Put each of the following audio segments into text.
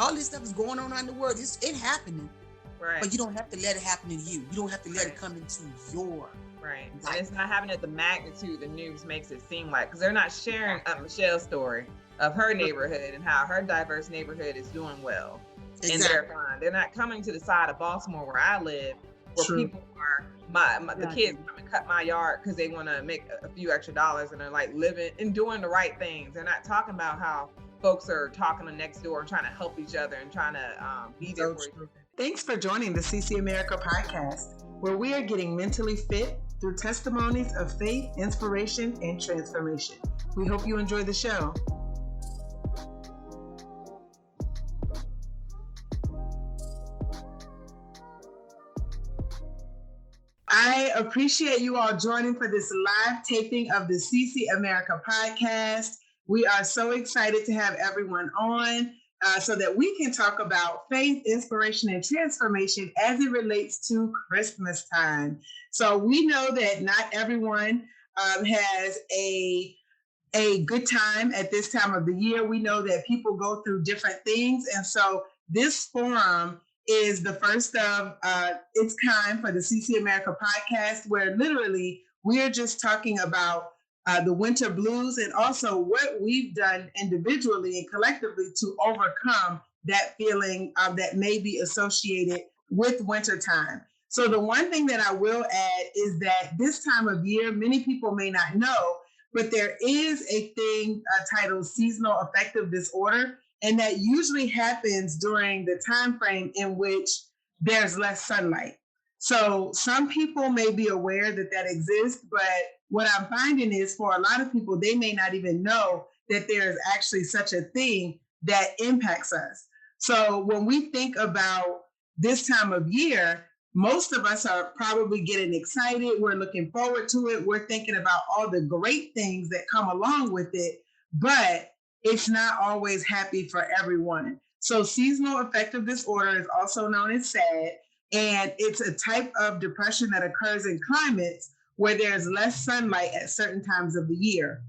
all this stuff is going on in the world. It happening, Right. but you don't have to let it happen to you. You don't have to let it Right. come into your Right. And life. it's not happening at the magnitude the news makes it seem like, because they're not sharing Michelle's story of her neighborhood and how her diverse neighborhood is doing well. And they're Exactly. fine. They're not coming to the side of Baltimore where I live, where True. people are the kids come and cut my yard because they want to make a few extra dollars, and they're like living and doing the right things. They're not talking about how folks are talking to next door and trying to help each other and trying to be there So for each true. other. Thanks for joining the CC America podcast, where we are getting mentally fit through testimonies of faith, inspiration, and transformation. We hope you enjoy the show. I appreciate you all joining for this live taping of the CC America podcast. We are so excited to have everyone on so that we can talk about faith, inspiration, and transformation as it relates to Christmas time. So we know that not everyone has a good time at this time of the year. We know that people go through different things. And so this forum is the first of its kind for the CC America podcast, where literally we're just talking about the winter blues and also what we've done individually and collectively to overcome that feeling that may be associated with wintertime. So the one thing that I will add is that this time of year, many people may not know, but there is a thing titled seasonal affective disorder, and that usually happens during the time frame in which there's less sunlight. So some people may be aware that that exists, but what I'm finding is for a lot of people, they may not even know that there is actually such a thing that impacts us. So when we think about this time of year, most of us are probably getting excited. We're looking forward to it. We're thinking about all the great things that come along with it, but it's not always happy for everyone. So seasonal affective disorder is also known as SAD, and it's a type of depression that occurs in climates where there's less sunlight at certain times of the year.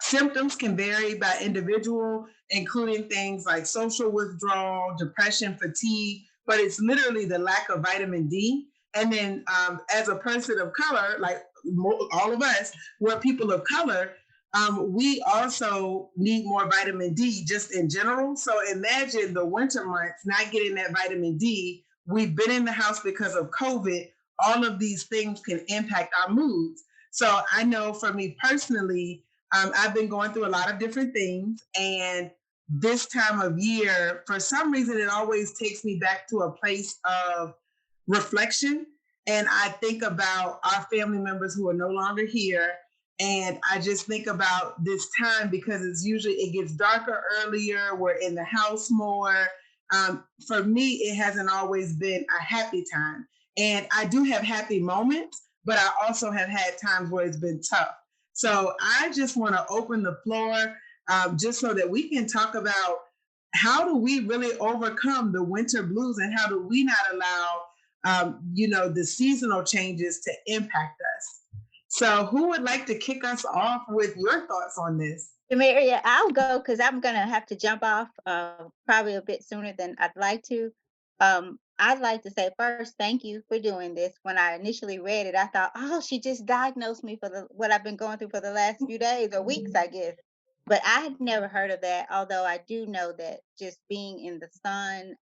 Symptoms can vary by individual, including things like social withdrawal, depression, fatigue, but it's literally the lack of vitamin D. And then as a person of color, like all of us, we're people of color, we also need more vitamin D just in general. So imagine the winter months not getting that vitamin D. We've been in the house because of COVID. All of these things can impact our moods. So I know for me personally, I've been going through a lot of different things. And this time of year, for some reason, it always takes me back to a place of reflection. And I think about our family members who are no longer here. And I just think about this time because it gets darker earlier. We're in the house more. For me, it hasn't always been a happy time. And I do have happy moments, but I also have had times where it's been tough. So I just want to open the floor just so that we can talk about how do we really overcome the winter blues and how do we not allow, the seasonal changes to impact us. So who would like to kick us off with your thoughts on this? Tomeria, I'll go because I'm gonna have to jump off probably a bit sooner than I'd like to. I'd like to say first, thank you for doing this. When I initially read it, I thought, oh, she just diagnosed me for what I've been going through for the last few days or weeks, I guess. But I had never heard of that. Although I do know that just being in the sun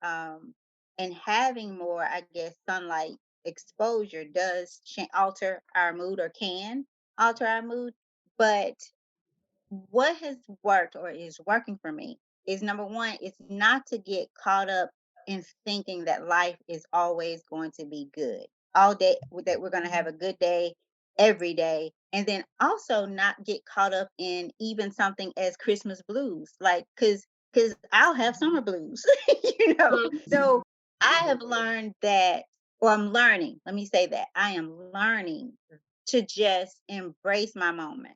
and having more, I guess, sunlight exposure does alter our mood or can alter our mood. But what has worked or is working for me is number one, it's not to get caught up in thinking that life is always going to be good all day, that we're going to have a good day every day. And then also not get caught up in even something as Christmas blues, like, because I'll have summer blues, you know. So I have learned that, or I'm learning, let me say that I am learning to just embrace my moment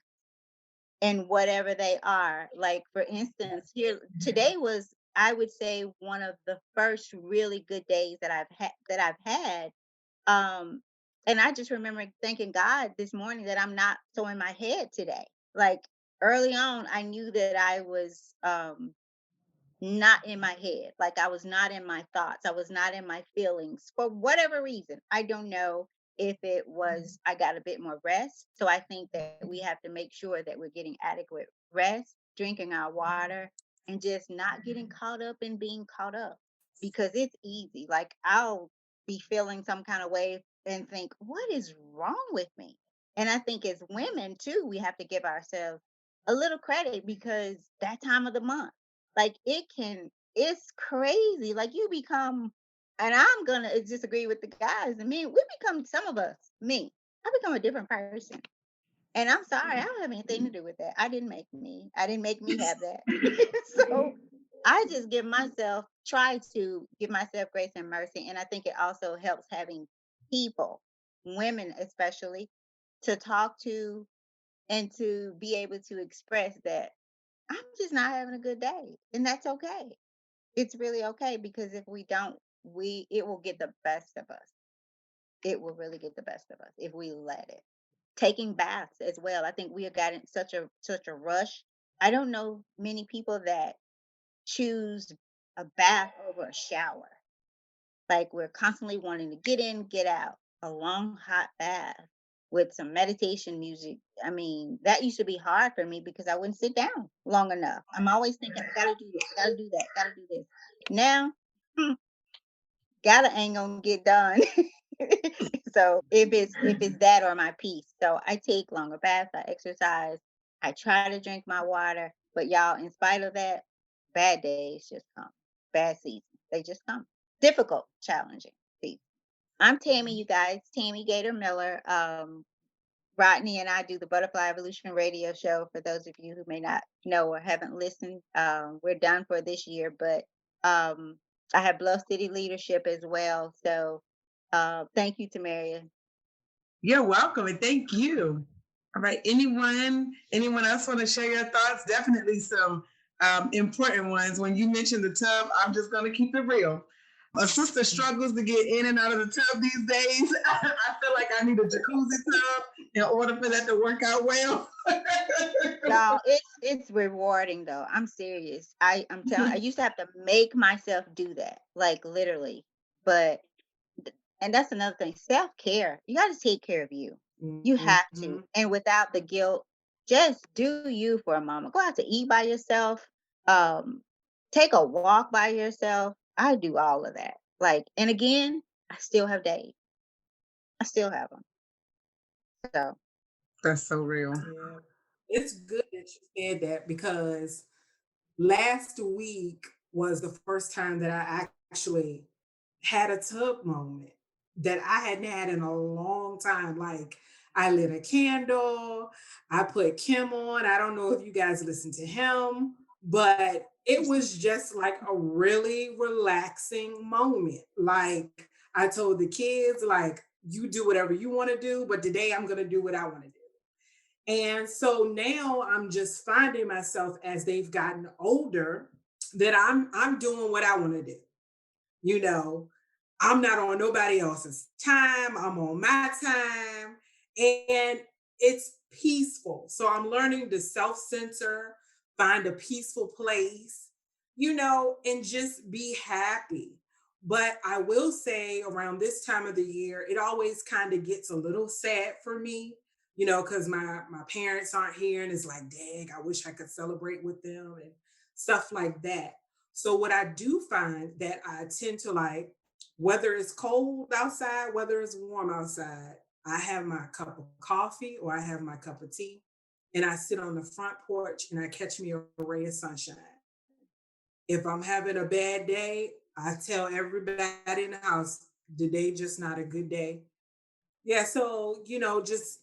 and whatever they are. Like for instance, here today was, I would say, one of the first really good days that I've had. Um, and I just remember thanking God this morning that I'm not so in my head today. Like early on, I knew that I was not in my head. Like I was not in my thoughts. I was not in my feelings for whatever reason. I don't know if it was I got a bit more rest. So I think that we have to make sure that we're getting adequate rest, drinking our water, and just not getting caught up in being caught up because it's easy. Like I'll be feeling some kind of way and think, what is wrong with me? And I think as women too, we have to give ourselves a little credit because that time of the month, like it's crazy. Like you become, and I'm gonna disagree with the guys and me. We become some of us, me. I become a different person. And I'm sorry, I don't have anything to do with that. I didn't make me. I didn't make me have that. So I just try to give myself grace and mercy. And I think it also helps having people, women especially, to talk to and to be able to express that I'm just not having a good day. And that's okay. It's really okay because if we don't, it will get the best of us. It will really get the best of us if we let it. Taking baths as well. I think we have gotten such a rush. I don't know many people that choose a bath over a shower. Like we're constantly wanting to get in, get out. A long hot bath with some meditation music. I mean, that used to be hard for me because I wouldn't sit down long enough. I'm always thinking, I gotta do this, gotta do that, gotta do this. Now, gotta ain't gonna get done. So if it's that or my peace. So I take longer baths, I exercise, I try to drink my water. But y'all, in spite of that, bad days just come. Bad seasons. They just come. Difficult, challenging seasons. I'm Tammy, you guys, Tammy Gator Miller. Rodney and I do the Butterfly Evolution Radio Show. For those of you who may not know or haven't listened, we're done for this year, but I have Bluff City Leadership as well. So thank you, Tomeria. You're welcome, and thank you. All right. Anyone else want to share your thoughts? Definitely some important ones. When you mentioned the tub, I'm just going to keep it real. My sister struggles to get in and out of the tub these days. I feel like I need a jacuzzi tub in order for that to work out well. No, it's rewarding though. I'm serious. I'm telling. I used to have to make myself do that, like literally. But and that's another thing. Self care. You got to take care of you. You have to, and without the guilt, just do you for a moment. Go out to eat by yourself. Um, Take a walk by yourself. I do all of that. Like, and again, I still have days. I still have them. So That's so real. Yeah. It's good that you said that because last week was the first time that I actually had a tub moment that I hadn't had in a long time. Like I lit a candle, I put Kim on. I don't know if you guys listen to him, but it was just like a really relaxing moment. Like I told the kids, like, you do whatever you want to do, but today I'm going to do what I want to do. And so now I'm just finding myself as they've gotten older that I'm doing what I want to do. You know, I'm not on nobody else's time. I'm on my time. And it's peaceful. So I'm learning to self-censor, find a peaceful place, and just be happy. But I will say around this time of the year, it always kind of gets a little sad for me, because my parents aren't here and it's like, dang, I wish I could celebrate with them and stuff like that. So what I do find that I tend to like, whether it's cold outside, whether it's warm outside, I have my cup of coffee or I have my cup of tea and I sit on the front porch and I catch me a ray of sunshine. If I'm having a bad day, I tell everybody in the house, the day just not a good day. Yeah, so just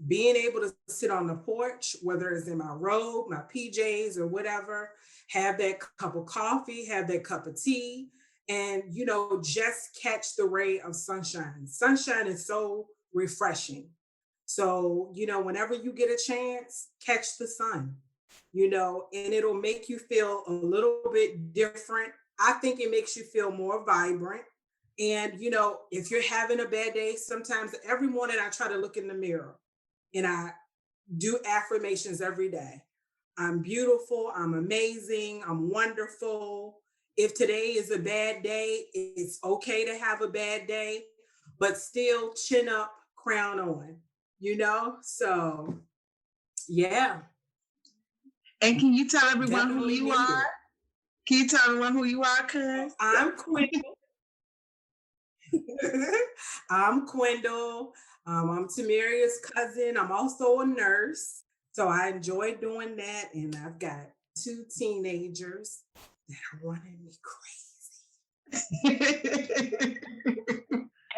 being able to sit on the porch, whether it's in my robe, my PJs, or whatever, have that cup of coffee, have that cup of tea, and just catch the ray of sunshine. Sunshine is so refreshing. So, whenever you get a chance, catch the sun, and it'll make you feel a little bit different. I think it makes you feel more vibrant. And, if you're having a bad day, sometimes every morning I try to look in the mirror and I do affirmations every day. I'm beautiful, I'm amazing, I'm wonderful. If today is a bad day, it's okay to have a bad day, but still chin up, crown on, you know? So, yeah, And can you tell everyone who definitely you need are? it. Can you tell everyone who you are, cuz? I'm Quindle. I'm Quindle. I'm Tomeria's cousin. I'm also a nurse. So I enjoy doing that. And I've got two teenagers that are running me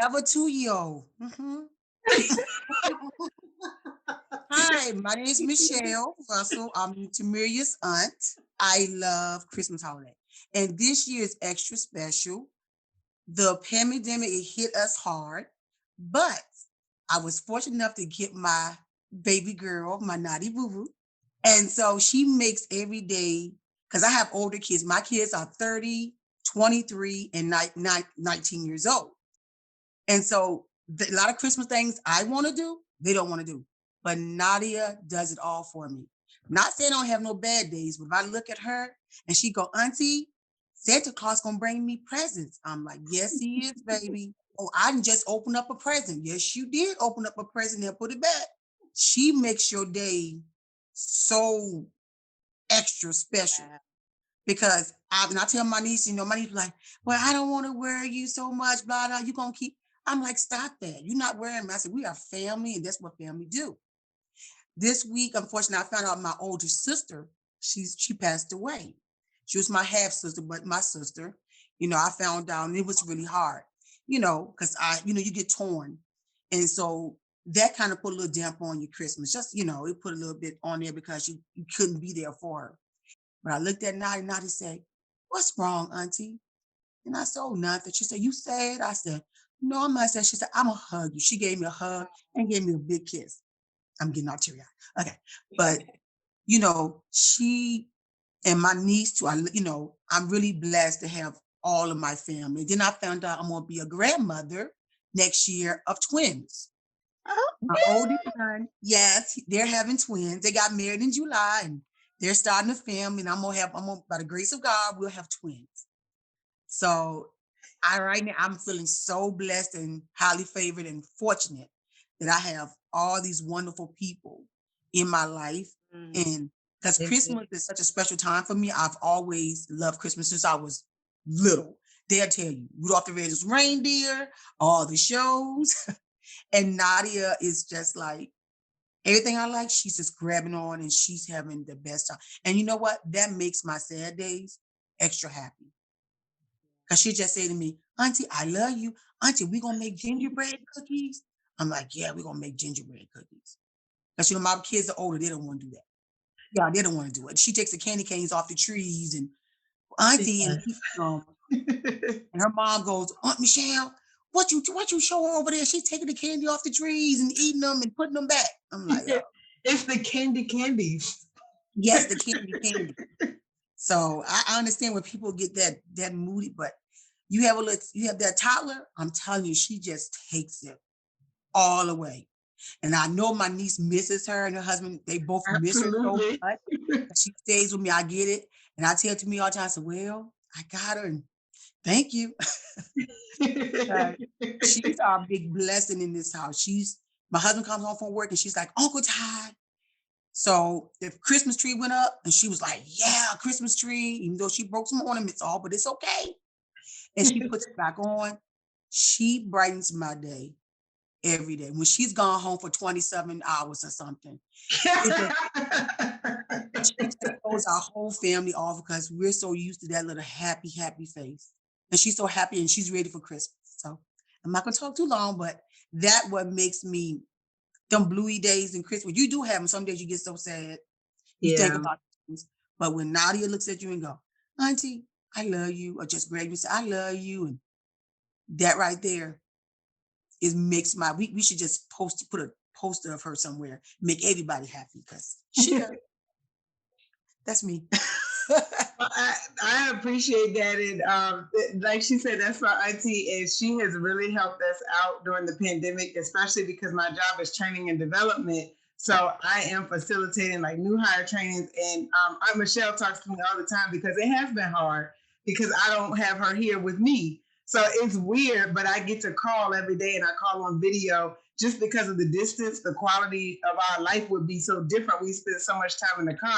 Ever 2-year-old. Hi, my name is Michelle Russell. I'm Tomeria's aunt. I love Christmas holiday. And this year is extra special. The pandemic, it hit us hard, but I was fortunate enough to get my baby girl, my naughty boo boo. And so she makes every day, because I have older kids. My kids are 30, 23, and 19 years old. And so a lot of Christmas things I want to do, they don't want to do. But Nadia does it all for me. Not saying I don't have no bad days, but if I look at her and she go, Auntie, Santa Claus gonna bring me presents. I'm like, yes, he is, baby. Oh, I didn't just open up a present. Yes, you did open up a present and put it back. She makes your day so extra special because and I tell my niece, my niece like, well, I don't want to worry you so much, blah, blah, you gonna keep. I'm like, stop that. You're not worrying me. I said, we are family, and that's what family do. This week, unfortunately, I found out my older sister, she passed away. She was my half sister, but my sister, I found out, and it was really hard, because you get torn. And so that kind of put a little damp on your Christmas. Just, it put a little bit on there because you couldn't be there for her. But I looked at Nadi, Nadi said, what's wrong, Auntie? And I said, oh, nothing. She said, you sad? I said, no, I'm not sad. She said, I'm going to hug you. She gave me a hug and gave me a big kiss. I'm getting all teary-eyed. Okay. But, she and my niece too, I'm really blessed to have all of my family. Then I found out I'm going to be a grandmother next year of twins. Oh, My oldest son, yes, they're having twins. They got married in July and they're starting a family. And by the grace of God, we'll have twins. So right now I'm feeling so blessed and highly favored and fortunate that I have all these wonderful people in my life. And because Christmas is such a special time for me, I've always loved Christmas since I was little. They'll tell you, Rudolph the Red-Nosed Reindeer, all the shows. And Nadia is just like, everything I like, she's just grabbing on and she's having the best time. And you know what? That makes my sad days extra happy. Because she just said to me, Auntie, I love you. Auntie, we going to make gingerbread cookies? I'm like, yeah, we're going to make gingerbread cookies. Because, my kids are older. They don't want to do that. Yeah, they don't want to do it. She takes the candy canes off the trees and Auntie and her mom goes, Aunt Michelle, what you showing over there? She's taking the candy off the trees and eating them and putting them back. I'm like, oh. It's the candies. Yes, the candy. So I understand when people get that moody, but you have that toddler, I'm telling you, she just takes it all away. And I know my niece misses her and her husband, they both miss her so much. She stays with me, I get it. And I tell to me all the time, I say, well, I got her and thank you. She's our big blessing in this house. My husband comes home from work and she's like, Uncle Todd. So the Christmas tree went up and she was like, yeah, Christmas tree, even though she broke some ornaments off, but it's okay. And she puts it back on. She brightens my day every day. When she's gone home for 27 hours or something, she just throws our whole family off because we're so used to that little happy, happy face. And she's so happy and she's ready for Christmas. So I'm not going to talk too long, but that's what makes me them bluey days in Christmas. You do have them. Some days you get so sad. You think about things. But when Nadia looks at you and go, Auntie, I love you, or just grab you and say, I love you. And that right there makes we should just put a poster of her somewhere, make everybody happy because she does. That's me. Well, I appreciate that. And like she said, that's my auntie, and she has really helped us out during the pandemic, especially because my job is training and development. So I am facilitating like new hire trainings, and Aunt Michelle talks to me all the time because it has been hard because I don't have her here with me. So it's weird, but I get to call every day and I call on video just because of the distance. The quality of our life would be so different. We spend so much time in the car.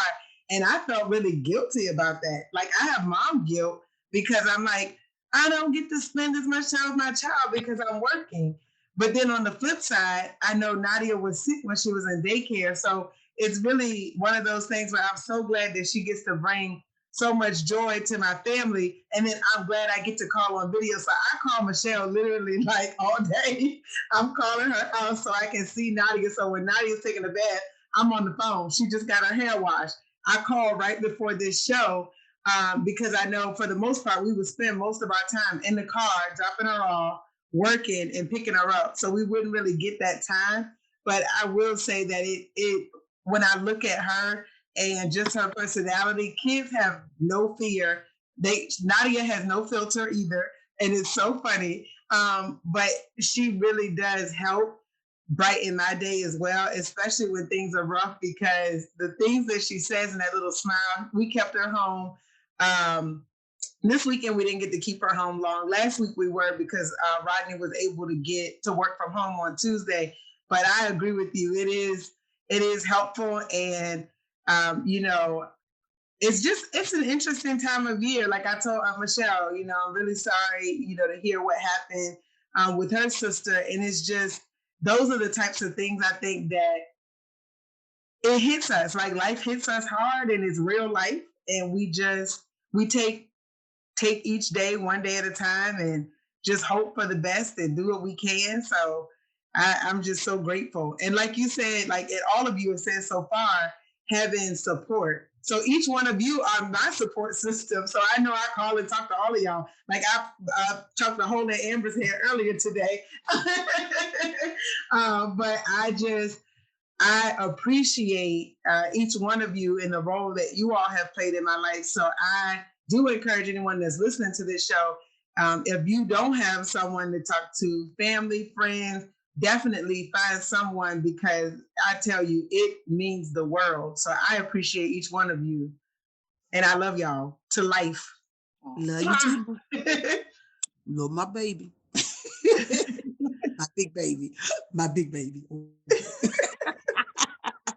And I felt really guilty about that. Like I have mom guilt because I'm like, I don't get to spend as much time with my child because I'm working. But then on the flip side, I know Nadia was sick when she was in daycare. So it's really one of those things where I'm so glad that she gets to bring so much joy to my family. And then I'm glad I get to call on video. So I call Michelle literally like all day. I'm calling her house so I can see Nadia. So when Nadia's taking a bath, I'm on the phone. She just got her hair washed. I called right before this show because I know for the most part, we would spend most of our time in the car, dropping her off, working and picking her up. So we wouldn't really get that time. But I will say that it when I look at her and just her personality, kids have no fear. Nadia has no filter either. And it's so funny. But she really does help brighten my day as well, especially when things are rough, because the things that she says in that little smile, we kept her home. This weekend we didn't get to keep her home long. Last week we were because Rodney was able to get to work from home on Tuesday. But I agree with you. It is helpful, and it's an interesting time of year. Like I told Michelle, I'm really sorry, to hear what happened with her sister, and it's just those are the types of things I think that it hits us. Like life hits us hard, and it's real life, and we take each day one day at a time and just hope for the best and do what we can. So I'm just so grateful. And like you said, like all of you have said so far, having support. So each one of you are my support system. So I know I call and talk to all of y'all. Like I talked to Hola Amber's hair earlier today. But I appreciate each one of you in the role that you all have played in my life. So I do encourage anyone that's listening to this show, if you don't have someone to talk to, family, friends, definitely find someone, because I tell you, it means the world. So I appreciate each one of you. And I love y'all to life. Love you too. Love my baby. My big baby. My big baby.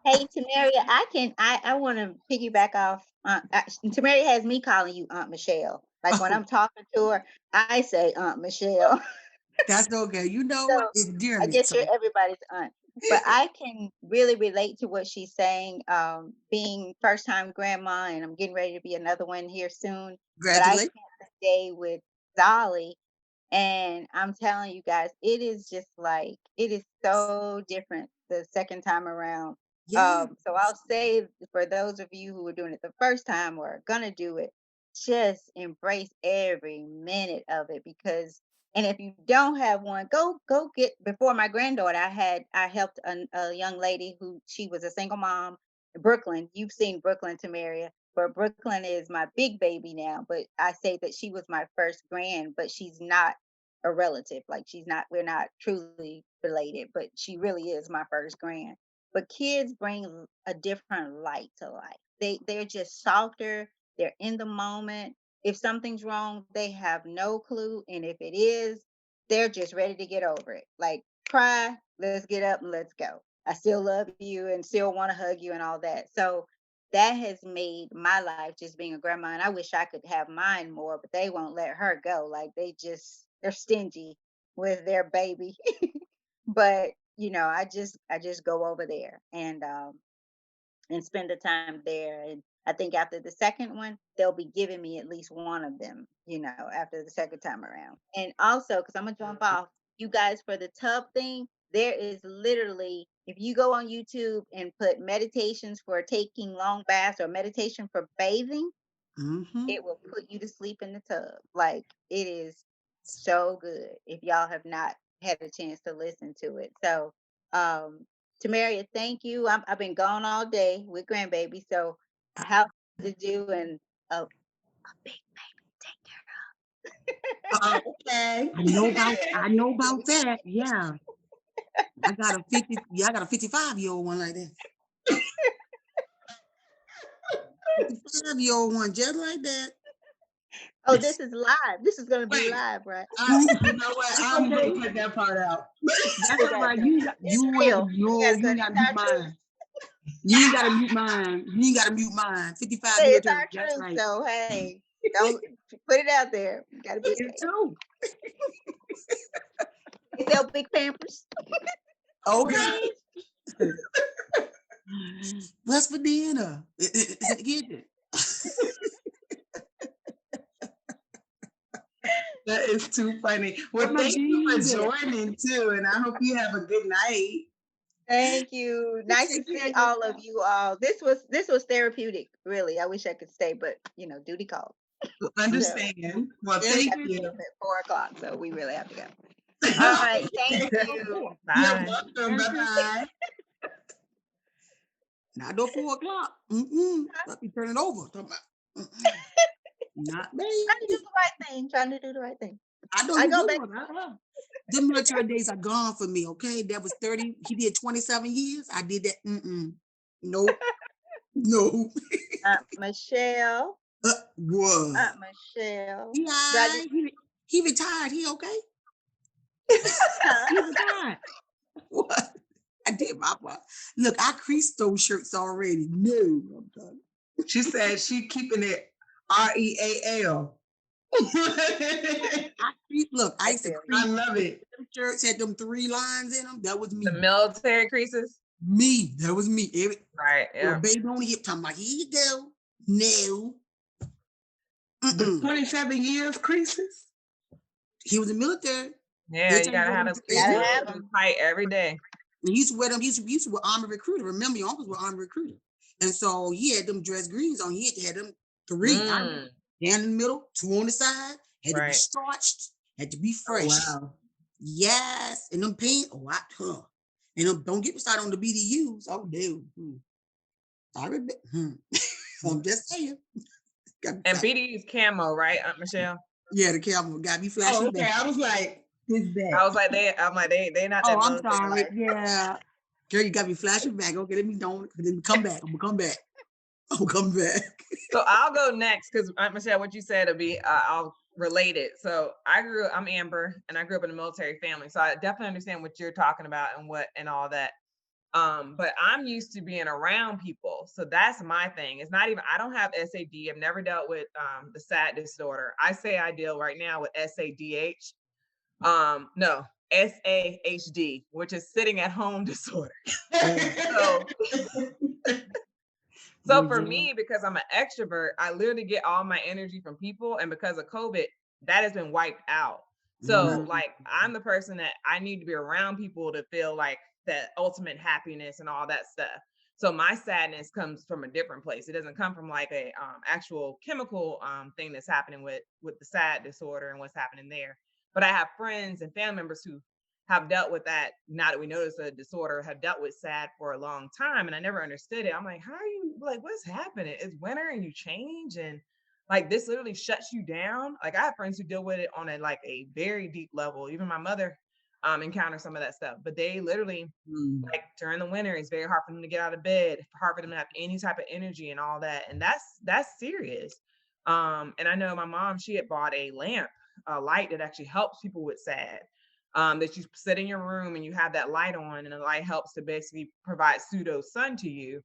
Hey, Tomeria, I want to piggyback off. Tomeria has me calling you Aunt Michelle. Like when I'm talking to her, I say Aunt Michelle. That's okay. So It's I dearly. guess So. you're everybody's aunt. But I can really relate to what she's saying. Being first time grandma, and I'm getting ready to be another one here soon. But I Congratulations. spent the day with Dolly, and I'm telling you guys, it is just like it is so different the second time around. Yeah. So I'll say for those of you who are doing it the first time or are gonna do it, just embrace every minute of it, because and if you don't have one, go get. Before my granddaughter, I helped a young lady who she was a single mom in Brooklyn. You've seen Brooklyn, Tamaria, but Brooklyn is my big baby now. But I say that she was my first grand, but she's not a relative. Like she's not. We're not truly related, but she really is my first grand. But kids bring a different light to life. They're just softer. They're in the moment. If something's wrong, they have no clue. And if it is, they're just ready to get over it. Like, cry, let's get up and let's go. I still love you and still want to hug you and all that. So that has made my life just being a grandma. And I wish I could have mine more, but they won't let her go. Like they're stingy with their baby. But I just go over there and spend the time there. And I think after the second one, they'll be giving me at least one of them, after the second time around. And also, because I'm going to jump off, you guys, for the tub thing, there is literally, if you go on YouTube and put meditations for taking long baths or meditation for bathing, Mm-hmm. it will put you to sleep in the tub. Like it is so good if y'all have not had a chance to listen to it. So, Tamaria, thank you. I've been gone all day with grandbaby, so how to do and a big baby. Take care. Okay. I know about that. Yeah. I got a 55-year-old one like that. 55-year-old one just like that. Oh, this is live. This is gonna be Wait. live, right? You know what? I'm Okay. gonna cut that part out. That's all right. You It's ain't real. got to It's mute our truth. mine. You ain't got to mute mine. You ain't got to mute mine. 55 Hey, it's military. our That's truth. right. So hey, don't put it out there. You gotta be It's safe. true. They sell big Pampers. Okay. What's for dinner? Get it. That is too funny. Well, thank you for joining too, and I hope you have a good night. Thank you. Nice to see all of you all. This was therapeutic, really. I wish I could stay, but duty called. Understand. Well, thank You. you. At 4:00, so we really have to go. All right, thank you. You're welcome. Bye-bye. Not no 4 o'clock. Let me turn it over. Not me. Trying to do the right thing. Trying to do the right thing. I know I you go do. back. The military days are gone for me. Okay, that was 30. He did 27 years. I did that. Nope. No. Michelle. What? Michelle. Yeah, he retired. He okay? He retired. What? I did my part. Look, I creased those shirts already. No, I'm done. She said she keeping it REAL. Look, I used to crease. I love it. Them shirts had them 3 lines in them. That was me. The military creases. Me. That was me. Right. Yeah. Baby on the hip talking about, here you go. No. The 27 years creases. He was in the military. Yeah, you gotta have those creases tight every day. And he used to wear them. He used to wear Army Recruiter. Remember, your uncles were Army Recruiter. And so he had them dress greens on. He had them 3. Down in the middle, 2 on the side. Had to be starched. Had to be fresh. Oh, wow. Yes. And them pants. And them, don't get me started on the BDUs. Oh, dude. Sorry. I'm just saying. And BDU's camo, right, Aunt Michelle? Yeah, the camo got me flashing. Oh, okay. back. I was like, they not. Oh, I'm sorry. Yeah. Girl, you got me flashing back. Okay, let me come back. I'm gonna come back. So I'll go next because Aunt Michelle, what you said will be I'll relate it. So I'm Amber, and I grew up in a military family. So I definitely understand what you're talking about and all that. But I'm used to being around people. So that's my thing. It's not even, I don't have SAD. I've never dealt with the SAD disorder. I say I deal right now with SADH. No, SAHD, which is sitting at home disorder. So for me, because I'm an extrovert, I literally get all my energy from people. And because of COVID, that has been wiped out. So like, I'm the person that I need to be around people to feel like that ultimate happiness and all that stuff. So my sadness comes from a different place. It doesn't come from like a actual chemical thing that's happening with the SAD disorder and what's happening there. But I have friends and family members who have dealt with that. Now that we know it's a disorder, have dealt with SAD for a long time, and I never understood it. I'm like, how are you, like, what's happening? It's winter and you change, and like this literally shuts you down. Like I have friends who deal with it on a very deep level. Even my mother encounters some of that stuff, but they literally like during the winter, it's very hard for them to get out of bed, hard for them to have any type of energy and all that, and that's serious. And I know my mom, she had bought a light that actually helps people with SAD. That you sit in your room and you have that light on, and the light helps to basically provide pseudo sun to you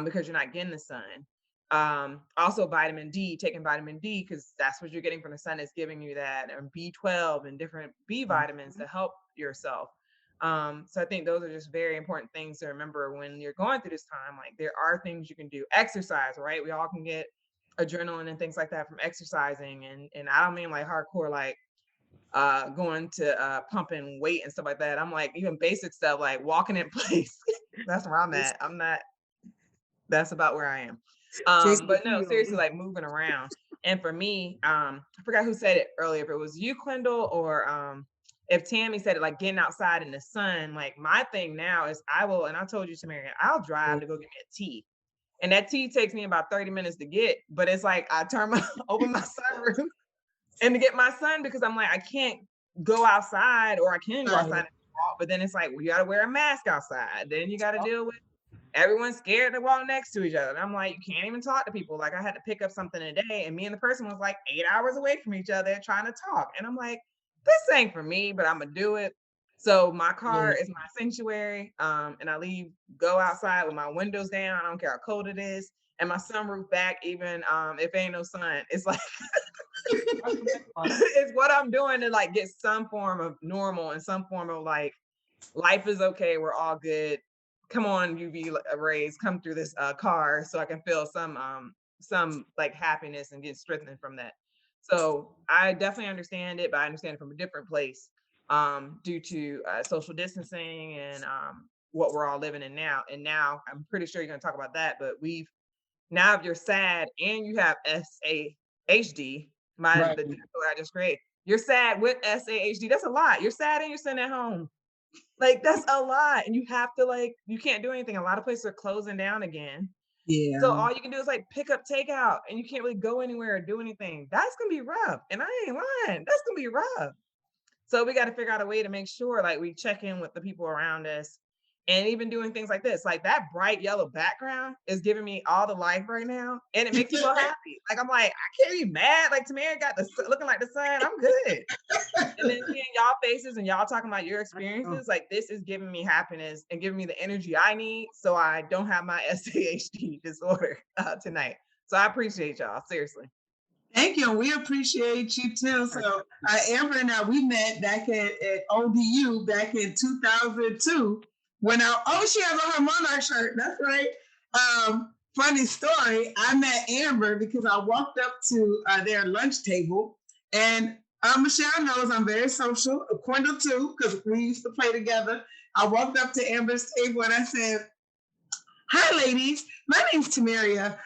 because you're not getting the sun. Also vitamin D, taking vitamin D because that's what you're getting from the sun is giving you that, and B12 and different B vitamins to help yourself. So I think those are just very important things to remember when you're going through this time. Like there are things you can do. Exercise, right? We all can get adrenaline and things like that from exercising, and I don't mean like hardcore like going to pumping weight and stuff like that. I'm like even basic stuff like walking in place. That's where I'm at. That's about where I am. But no, seriously, like moving around. And for me, I forgot who said it earlier, if it was you, Quindle, or if Tammy said it, like getting outside in the sun. Like my thing now is and I told you, Tomeria, I'll drive to go get me a tea. And that tea takes me about 30 minutes to get, but it's like I open my sunroof and to get my sun because I'm like, I can't go outside, or I can go outside in but then it's like, well, you got to wear a mask outside. Then you got to deal with everyone's scared to walk next to each other. And I'm like, you can't even talk to people. Like I had to pick up something today and me and the person was like 8 hours away from each other trying to talk. And I'm like, this ain't for me, but I'm gonna do it. So my car is my sanctuary. And I go outside with my windows down. I don't care how cold it is. And my sunroof back, even if ain't no sun. It's like it's what I'm doing to like get some form of normal and some form of like life is okay. We're all good. Come on, UV rays, come through this car so I can feel some like happiness and get strengthened from that. So I definitely understand it, but I understand it from a different place due to social distancing and what we're all living in now. And now I'm pretty sure you're going to talk about that, but now if you're sad and you have SAHD, the disorder I just created, you're sad with SAHD. That's a lot. You're sad and you're sitting at home. Like that's a lot. And you have to you can't do anything. A lot of places are closing down again. Yeah. So all you can do is like pick up takeout and you can't really go anywhere or do anything. That's gonna be rough. And I ain't lying. That's gonna be rough. So we got to figure out a way to make sure like we check in with the people around us and even doing things like this. Like that bright yellow background is giving me all the life right now. And it makes me feel happy. Like I'm like, I can't be mad. Like Tomeria got looking like the sun. I'm good. And then seeing y'all faces and y'all talking about your experiences, like this is giving me happiness and giving me the energy I need so I don't have my SAHD disorder tonight. So I appreciate y'all, seriously. Thank you. We appreciate you too. So Amber and I, we met back at ODU back in 2002 when she has on her Monarch shirt. That's right. Funny story. I met Amber because I walked up to their lunch table and Michelle knows I'm very social. Quindle too, because we used to play together. I walked up to Amber's table and I said, "Hi, ladies. My name's Tomeria.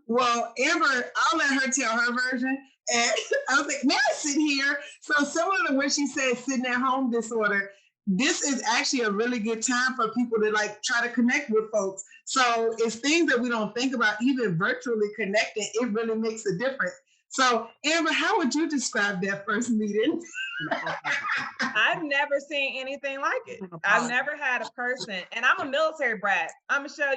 Well, Amber, I'll let her tell her version." And I was like, "May I sit here?" So similar to what she said, sitting at home disorder, this is actually a really good time for people to like try to connect with folks. So it's things that we don't think about, even virtually connecting, it really makes a difference. So Amber, how would you describe that first meeting? I've never seen anything like it. I've never had a person, and I'm a military brat. I'm Michelle,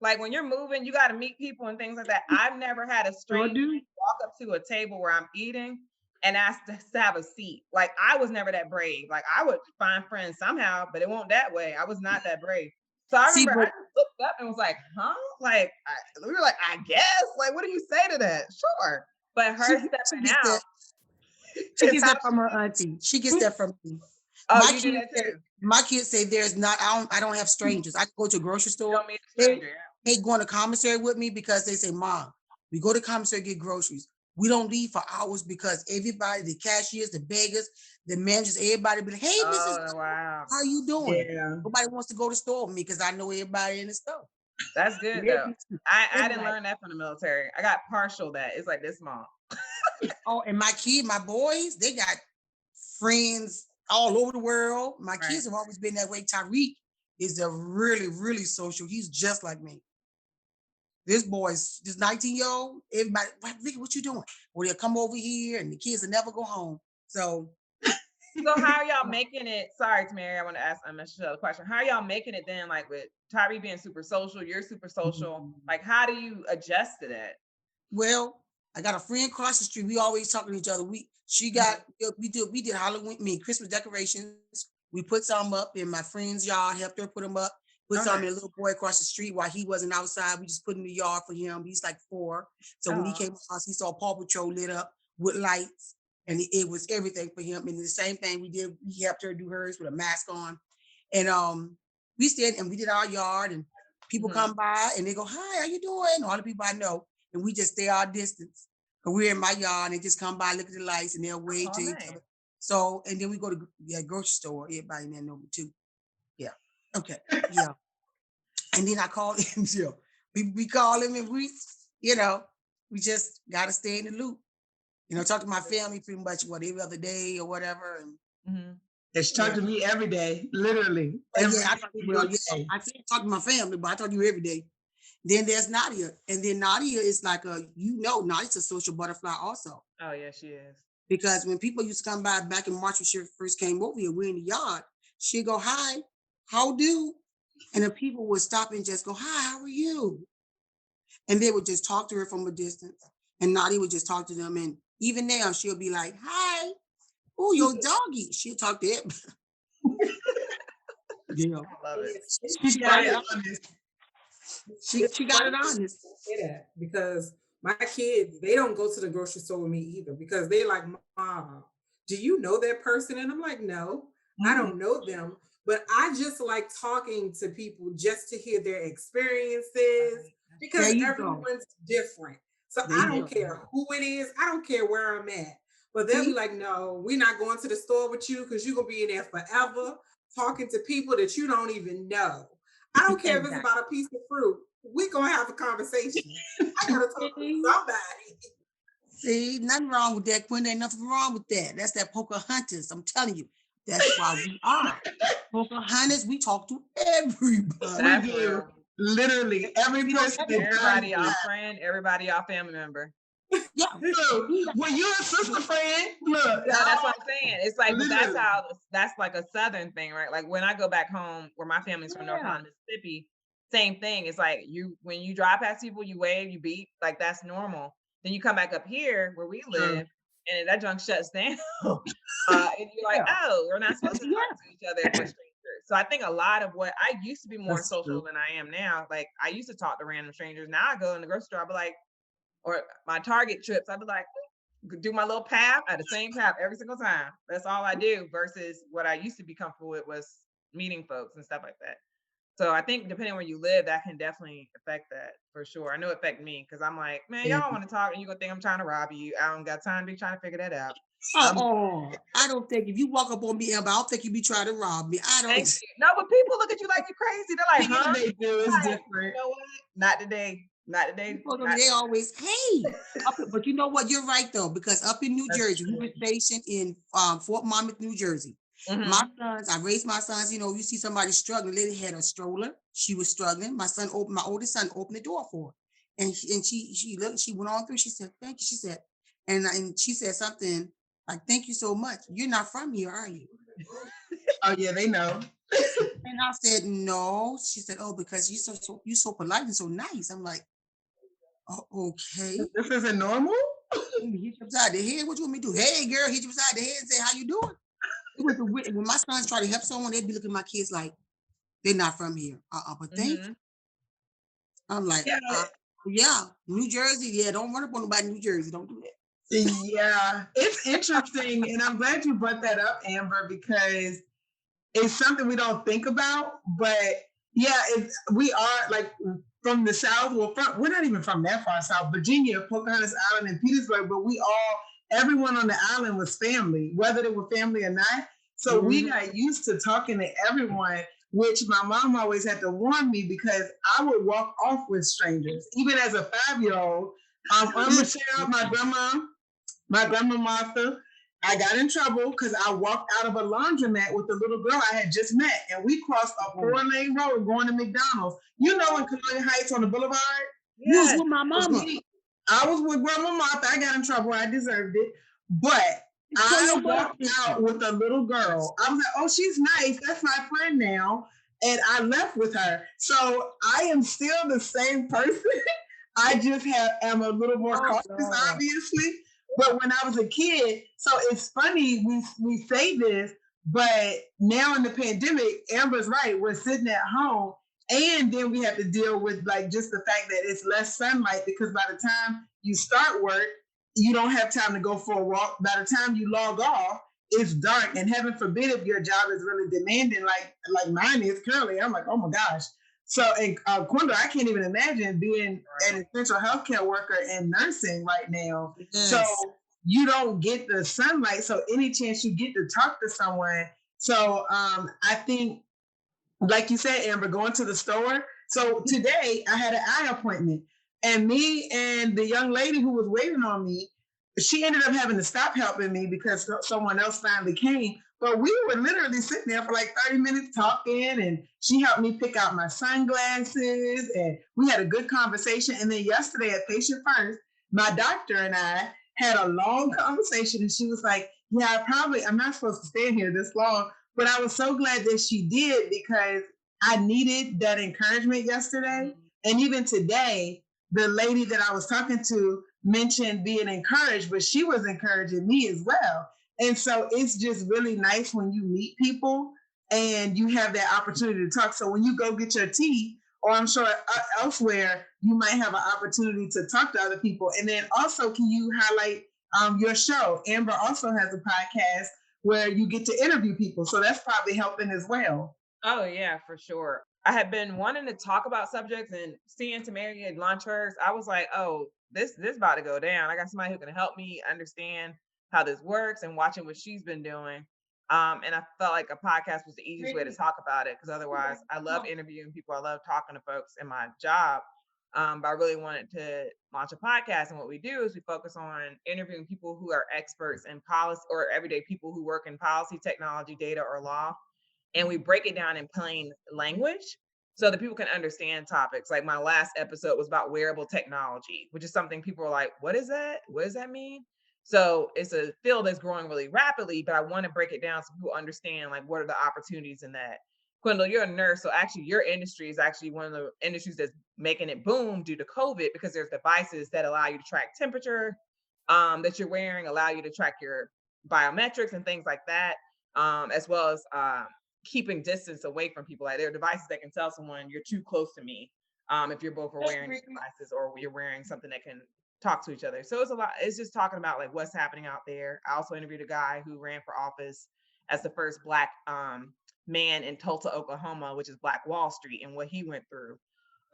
like when you're moving, you got to meet people and things like that. I've never had a stranger walk up to a table where I'm eating and ask to have a seat. Like I was never that brave. Like I would find friends somehow, but it won't that way. I was not that brave. So I remember I just looked up and was like, huh? Like we were like, I guess. Like, what do you say to that? Sure. But her stepping out. She gets that from her auntie. She gets that from me. Oh, you do that too? My kids say I don't have strangers. I go to a grocery store. They go on the commissary with me because they say, "Mom, we go to commissary get groceries. We don't leave for hours because everybody, the cashiers, the beggars, the managers, everybody be like, hey, Mrs. Wow. How you doing?" Yeah. Nobody wants to go to the store with me because I know everybody in the store. That's good though. I didn't learn that from the military. I got partial that. It's like this small. Oh, and my boys, they got friends all over the world. My kids have always been that way. Tyreek is a really, really social. He's just like me. This 19-year-old, everybody, Vicky, what you doing? Well, they'll come over here and the kids will never go home. So how are y'all making it? Sorry, Tomeria, I want to ask Michelle a question. How are y'all making it then, like with Tyree being super social, you're super social. Like, how do you adjust to that? Well, I got a friend across the street. We always talking to each other. We did Halloween, Christmas decorations. We put some up in my friend's yard, helped her put them up. Put some in a little boy across the street while he wasn't outside. We just put in the yard for him. He's like 4. So when he came to the house, he saw Paw Patrol lit up with lights. And it was everything for him. And the same thing we did, we helped her do hers with a mask on. And we stayed and we did our yard and people come by and they go, "Hi, how you doing?" All the people I know. And we just stay our distance. And we're in my yard and they just come by, look at the lights and they'll wave to each other. So, and then we go to the grocery store. Everybody in there know me too. Yeah. Okay. Yeah. And then I call him. We call him and we just got to stay in the loop. Talk to my family pretty much every other day or whatever. And she talked to me every day, literally. I can't talk to my family, but I talk to you every day. Then there's Nadia. And then Nadia is like Nadia's a social butterfly also. Oh, yeah, she is. Because when people used to come by back in March when she first came over here, we're in the yard. She'd go, hi, how do? And the people would stop and just go, hi, how are you? And they would just talk to her from a distance. And Naughty would just talk to them. And even now, she'll be like, hi, oh, your doggy. She'll talk to it. Yeah. I love it. She got it honest. She got it honest. Say that because my kids, they don't go to the grocery store with me either because they like, Mom, do you know that person? And I'm like, no, I don't know them. But I just like talking to people just to hear their experiences because everyone's different. So I don't care who it is. I don't care where I'm at. But they'll be like, no, we're not going to the store with you because you're going to be in there forever talking to people that you don't even know. I don't care if it's about a piece of fruit. We're going to have a conversation. I got to talk to somebody. See, nothing wrong with that, Quinn. Ain't nothing wrong with that. That's that Pocahontas. I'm telling you. That's why we are. Pocahontas, we talk to everybody. We do. Literally, every person. Everybody our friend, everybody our family member. Yeah. When you're a sister friend, look. No, that's what I'm saying. It's like, but that's like a Southern thing, right? Like when I go back home where my family's from North Carolina, Mississippi, same thing. It's like when you drive past people, you wave, you beep, like that's normal. Then you come back up here where we live, and that junk shuts down. And you're like, oh, we're not supposed to talk to each other if we're strangers. So I think a lot of what I used to be more social than I am now. Like I used to talk to random strangers. Now I go in the grocery store, I'll be like, or my Target trips, I'd be like, do my little path at the same path every single time. That's all I do versus what I used to be comfortable with was meeting folks and stuff like that. So I think depending on where you live, that can definitely affect that for sure. I know it affect me because I'm like, man, y'all want to talk and you're going to think I'm trying to rob you. I don't got time to be trying to figure that out. I don't think if you walk up on me, Amber, I don't think you be trying to rob me. I don't. Thank you. No, but people look at you like you're crazy. They're like, huh? They do. It's different. You know what? Not today. Not today. They always, hey. But you know what? You're right, though, because up in New Jersey, we were stationed in Fort Monmouth, New Jersey. Mm-hmm. My sons, I raised my sons, you know, you see somebody struggling, lady had a stroller. She was struggling. My oldest son opened the door for her. And she looked, she went on through, she said, thank you. She said, and she said something like, thank you so much. You're not from here, are you? Oh yeah, they know. And I said, no. She said, oh, because you're so polite and so nice. I'm like, oh, okay. This isn't normal? Hit you upside the head. What you want me to do? Hey, girl, hit you upside the head and say, how you doing? When my sons try to help someone, they'd be looking at my kids like, they're not from here. But thank you. I'm like, yeah, New Jersey. Yeah, don't run up on nobody in New Jersey. Don't do that. Yeah, it's interesting. And I'm glad you brought that up, Amber, because it's something we don't think about. But yeah, we are like from the South. Well, we're not even from that far south. Virginia, Pocahontas Island, and Petersburg. But everyone on the island was family, whether they were family or not. So we got used to talking to everyone, which my mom always had to warn me because I would walk off with strangers. Even as a 5-year-old, Michelle, my grandma Martha, I got in trouble because I walked out of a laundromat with a little girl I had just met, and we crossed a 4-lane road going to McDonald's. You know, in Colonial Heights on the boulevard? You was with my mama. I was with Grandma Martha. I got in trouble. I deserved it. But I walked out with a little girl. I was like, oh, she's nice. That's my friend now. And I left with her. So I am still the same person. I just am a little more cautious, obviously. But when I was a kid, so it's funny we say this, but now in the pandemic, Amber's right. We're sitting at home. And then we have to deal with like just the fact that it's less sunlight because by the time you start work, you don't have time to go for a walk. By the time you log off, it's dark. And heaven forbid if your job is really demanding like mine is currently. I'm like, oh my gosh. So in Quindle, I can't even imagine being an essential healthcare worker and nursing right now. Yes. So you don't get the sunlight. So any chance you get to talk to someone. So I think, like you said, Amber, going to the store. So today I had an eye appointment and me and the young lady who was waiting on me, she ended up having to stop helping me because someone else finally came. But we were literally sitting there for like 30 minutes talking and she helped me pick out my sunglasses and we had a good conversation. And then yesterday at Patient First, my doctor and I had a long conversation and she was like, yeah, I'm not supposed to stay in here this long, But I was so glad that she did because I needed that encouragement yesterday. And even today, the lady that I was talking to mentioned being encouraged, but she was encouraging me as well. And so it's just really nice when you meet people and you have that opportunity to talk. So when you go get your tea, or I'm sure elsewhere, you might have an opportunity to talk to other people. And then also, can you highlight your show? Amber also has a podcast where you get to interview people. So that's probably helping as well. Oh yeah, for sure. I had been wanting to talk about subjects, and seeing Tomeria launch hers, I was like, oh, this about to go down. I got somebody who can help me understand how this works, and watching what she's been doing. And I felt like a podcast was the easiest way to talk about it, because otherwise I love interviewing people. I love talking to folks in my job. But I really wanted to launch a podcast. And what we do is we focus on interviewing people who are experts in policy, or everyday people who work in policy, technology, data, or law. And we break it down in plain language so that people can understand topics. Like my last episode was about wearable technology, which is something people are like, what is that? What does that mean? So it's a field that's growing really rapidly, but I want to break it down so people understand, like, what are the opportunities in that. Quindle, you're a nurse, so actually your industry is actually one of the industries that's making it boom due to COVID, because there's devices that allow you to track temperature that you're wearing, allow you to track your biometrics and things like that, as well as keeping distance away from people. Like, there are devices that can tell someone you're too close to me if you're both are wearing devices, or you're wearing something that can talk to each other. So it's a lot. It's just talking about like what's happening out there. I also interviewed a guy who ran for office as the first Black man in Tulsa, Oklahoma, which is Black Wall Street, and what he went through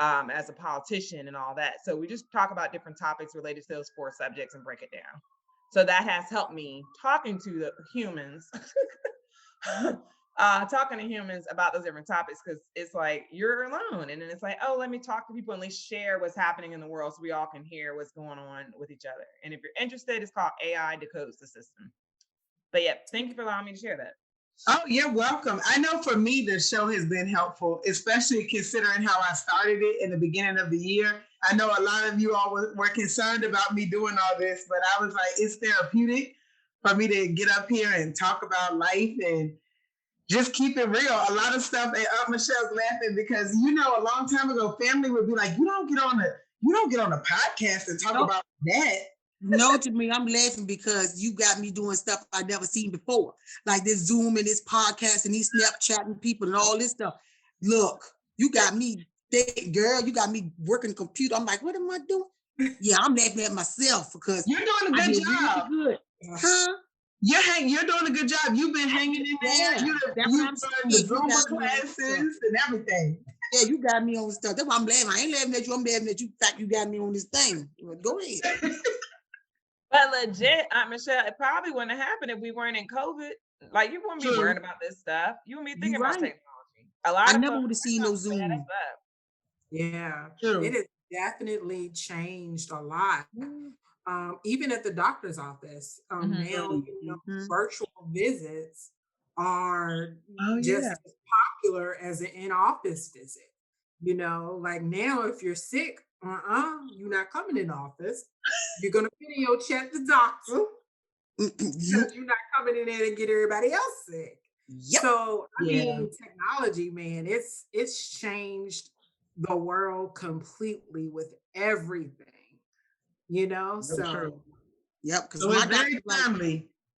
as a politician and all that. So we just talk about different topics related to those 4 subjects and break it down. So that has helped me talking to the humans. Talking to humans about those different topics, because it's like you're alone, and then it's like, oh, let me talk to people and at least share what's happening in the world so we all can hear what's going on with each other. And if you're interested, it's called AI Decodes the System. But yeah, thank you for allowing me to share that. Oh, you're welcome. I know for me, the show has been helpful, especially considering how I started it in the beginning of the year. I know a lot of you all were concerned about me doing all this, but I was like, it's therapeutic for me to get up here and talk about life and just keep it real. A lot of stuff, and Michelle's laughing because, you know, a long time ago, family would be like, you don't get on a podcast and talk about that. No, to me, I'm laughing because you got me doing stuff I've never seen before, like this Zoom and this podcast and these Snapchatting people and all this stuff. Look, you got me, girl, you got me working the computer. I'm like, what am I doing? Yeah, I'm laughing at myself because you're doing a good job. Really good. Huh? You're doing a good job. You've been hanging in there. You've done the Zumba classes and everything. Yeah, you got me on stuff. That's why I'm laughing. I ain't laughing at you. I'm laughing at you. Fact, you got me on this thing. Go ahead. But legit, Michelle, it probably wouldn't have happened if we weren't in COVID. Like, you wouldn't be worrying about this stuff. You wouldn't be thinking about technology. I never would have seen no Zoom. Yeah, it has definitely changed a lot. Even at the doctor's office, now, virtual visits are just as popular as an in-office visit. You know, like now, if you're sick, you're not coming in office. You're gonna video chat the doctor. You're not coming in there and get everybody else sick. Yep. So I mean, technology, man, it's changed the world completely with everything. You know, so yep. Because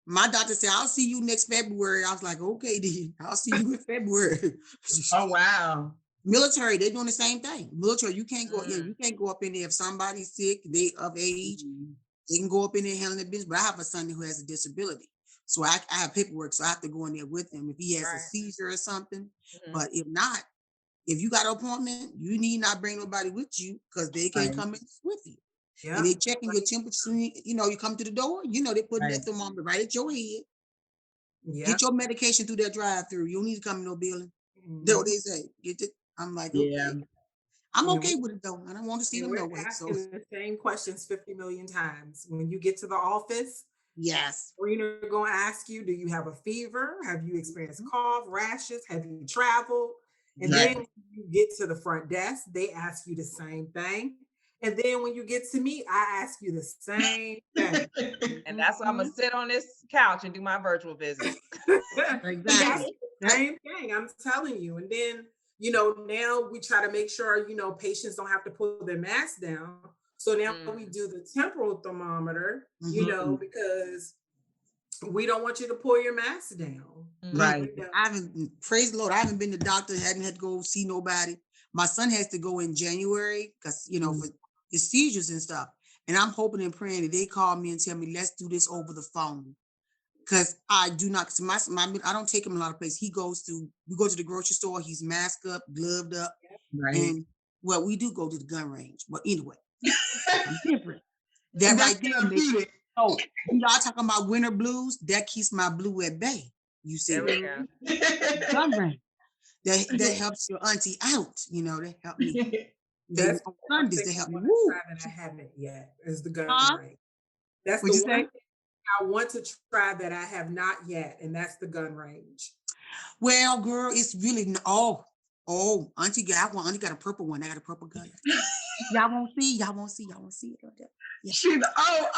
my doctor said, "I'll see you next February." I was like, "Okay, then I'll see you in February." Oh wow. Military, they're doing the same thing. Military, you can't go. Yeah, you can't go up in there if somebody's sick, they of age. They can go up in there handling the business. But I have a son who has a disability, so I have paperwork, so I have to go in there with him if he has a seizure or something. But if not, if you got an appointment, you need not bring nobody with you because they can't come in with you. Yeah. And they checking your temperature. You know, you come to the door. You know, they put that thermometer right at your head. Yeah. Get your medication through that drive-through. You don't need to come in no building. That's what they say. Get it. I'm like, okay. I'm okay with it though. I don't want to see them no way. So the same questions 50 million times. When you get to the office, screener gonna ask you, do you have a fever? Have you experienced cough, rashes? Have you traveled? And then when you get to the front desk, they ask you the same thing. And then when you get to me, I ask you the same thing. And that's why I'm gonna sit on this couch and do my virtual visit. Exactly. Same thing, I'm telling you. And then, now we try to make sure, patients don't have to pull their mask down. So now we do the temporal thermometer, because we don't want you to pull your mask down. Right. I haven't, praise the Lord, I haven't been to the doctor, hadn't had to go see nobody. My son has to go in January because, for his seizures and stuff. And I'm hoping and praying that they call me and tell me, let's do this over the phone. Because I do not, I don't take him a lot of places. We go to the grocery store, he's masked up, gloved up. Right. And we do go to the gun range. But anyway, different. That right there, y'all talking about winter blues, that keeps my blue at bay. You see, there we go. Gun range. That helps your auntie out, that help me. That's on Sundays, they help me. That I haven't yet is the gun range. That's the one thing I want to try that I have not yet, and that's the gun range. Well, girl, it's really Auntie got one. Auntie got a purple one. I got a purple gun. Y'all won't see it. Yeah. She does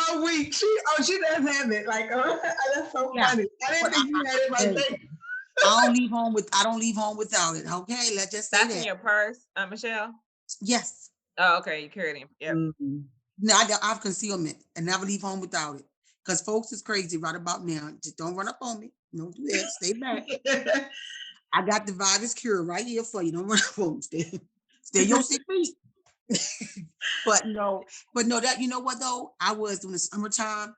have it. Like, that's so funny. I didn't think you had it right there. I don't leave home without it. Okay, let's just say that's in your purse, Michelle. Yes. Oh, okay. You carry it. Yep. Mm-hmm. No, I have concealment. I never leave home without it. Because folks is crazy right about now. Just don't run up on me. Don't do that. Stay back. I got the virus cure right here for you. Don't run up on me. Stay your 6 feet. But no, that, you know what though? I was during the summertime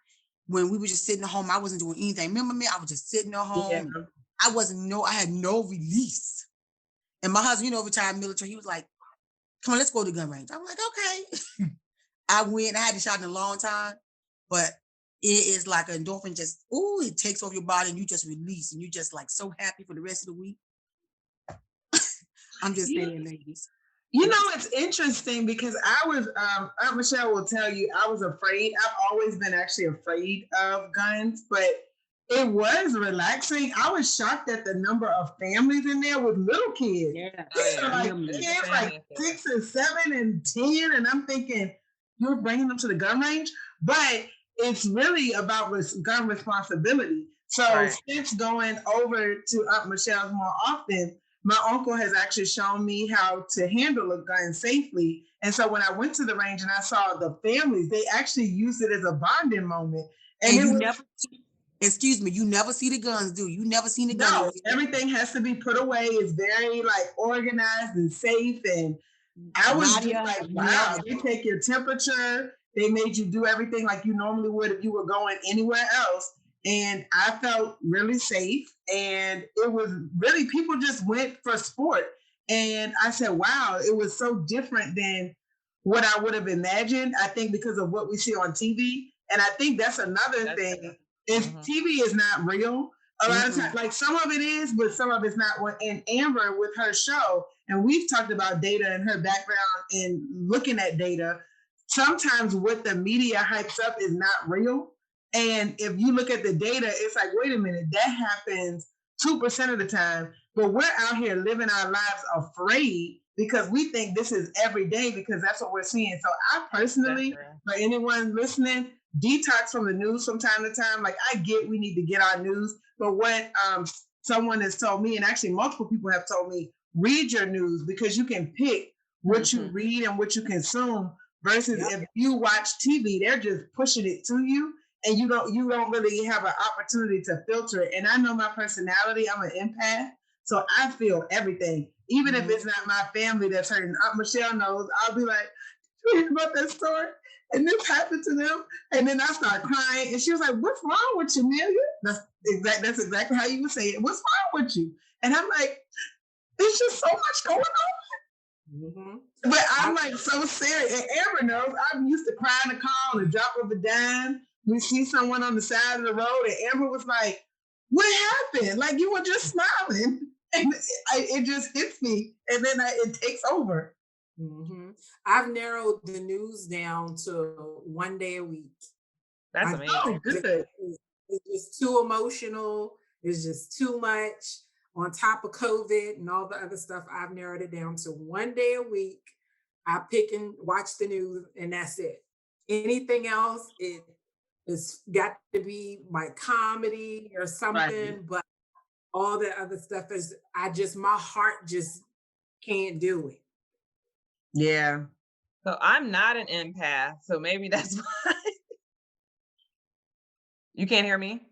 when we were just sitting at home. I wasn't doing anything. Remember me? I was just sitting at home. Yeah. I had no release. And my husband, retired military, he was like, come on, let's go to the gun range. I'm like, okay. I went, I hadn't shot in a long time, but it is like an endorphin it takes over your body and you just release and you just like so happy for the rest of the week. I'm just saying, ladies. It's interesting because I was, Aunt Michelle will tell you, I was afraid. I've always been actually afraid of guns, but it was relaxing. I was shocked at the number of families in there with little kids. Yeah. Kids like 6 and 7 and 10. And I'm thinking, you're bringing them to the gun range? But it's really about gun responsibility. So since going over to Aunt Michelle's more often, my uncle has actually shown me how to handle a gun safely. And so when I went to the range and I saw the families, they actually used it as a bonding moment. And you never see the guns, do you? Never seen the guns? No, everything has to be put away. It's very organized and safe. And I was just like, wow, they take your temperature. They made you do everything like you normally would if you were going anywhere else. And I felt really safe. And it was really, people just went for sport. And I said, wow, it was so different than what I would have imagined. I think because of what we see on TV. And I think that's another thing. TV is not real. A lot of times, like some of it is, but some of it's not. And Amber with her show, and we've talked about data and her background in looking at data. Sometimes what the media hypes up is not real. And if you look at the data, it's like, wait a minute, that happens 2% of the time. But we're out here living our lives afraid because we think this is every day because that's what we're seeing. So I personally, for anyone listening, detox from the news from time to time. Like I get we need to get our news, but what someone has told me, and actually multiple people have told me, read your news because you can pick what you read and what you consume versus if you watch TV, they're just pushing it to you and you don't really have an opportunity to filter it. And I know my personality, I'm an empath, so I feel everything. Even if it's not my family that's hurting. Aunt Michelle knows, I'll be like, you hear about that story? And this happened to them. And then I started crying. And she was like, what's wrong with you, Amelia? That's exactly how you would say it. What's wrong with you? And I'm like, there's just so much going on. But I'm like so serious. And Amber knows I'm used to crying a call on the drop of a dime. We see someone on the side of the road and Amber was like, what happened? Like you were just smiling. And it just hits me. And then it takes over. I've narrowed the news down to 1 day a week. That's amazing. Oh, good. It's just too emotional. It's just too much on top of COVID and all the other stuff. I've narrowed it down to 1 day a week. I pick and watch the news and that's it. Anything else, it's got to be like comedy or something, but all that other stuff is, my heart just can't do it. Yeah. So I'm not an empath, so maybe that's why. You can't hear me?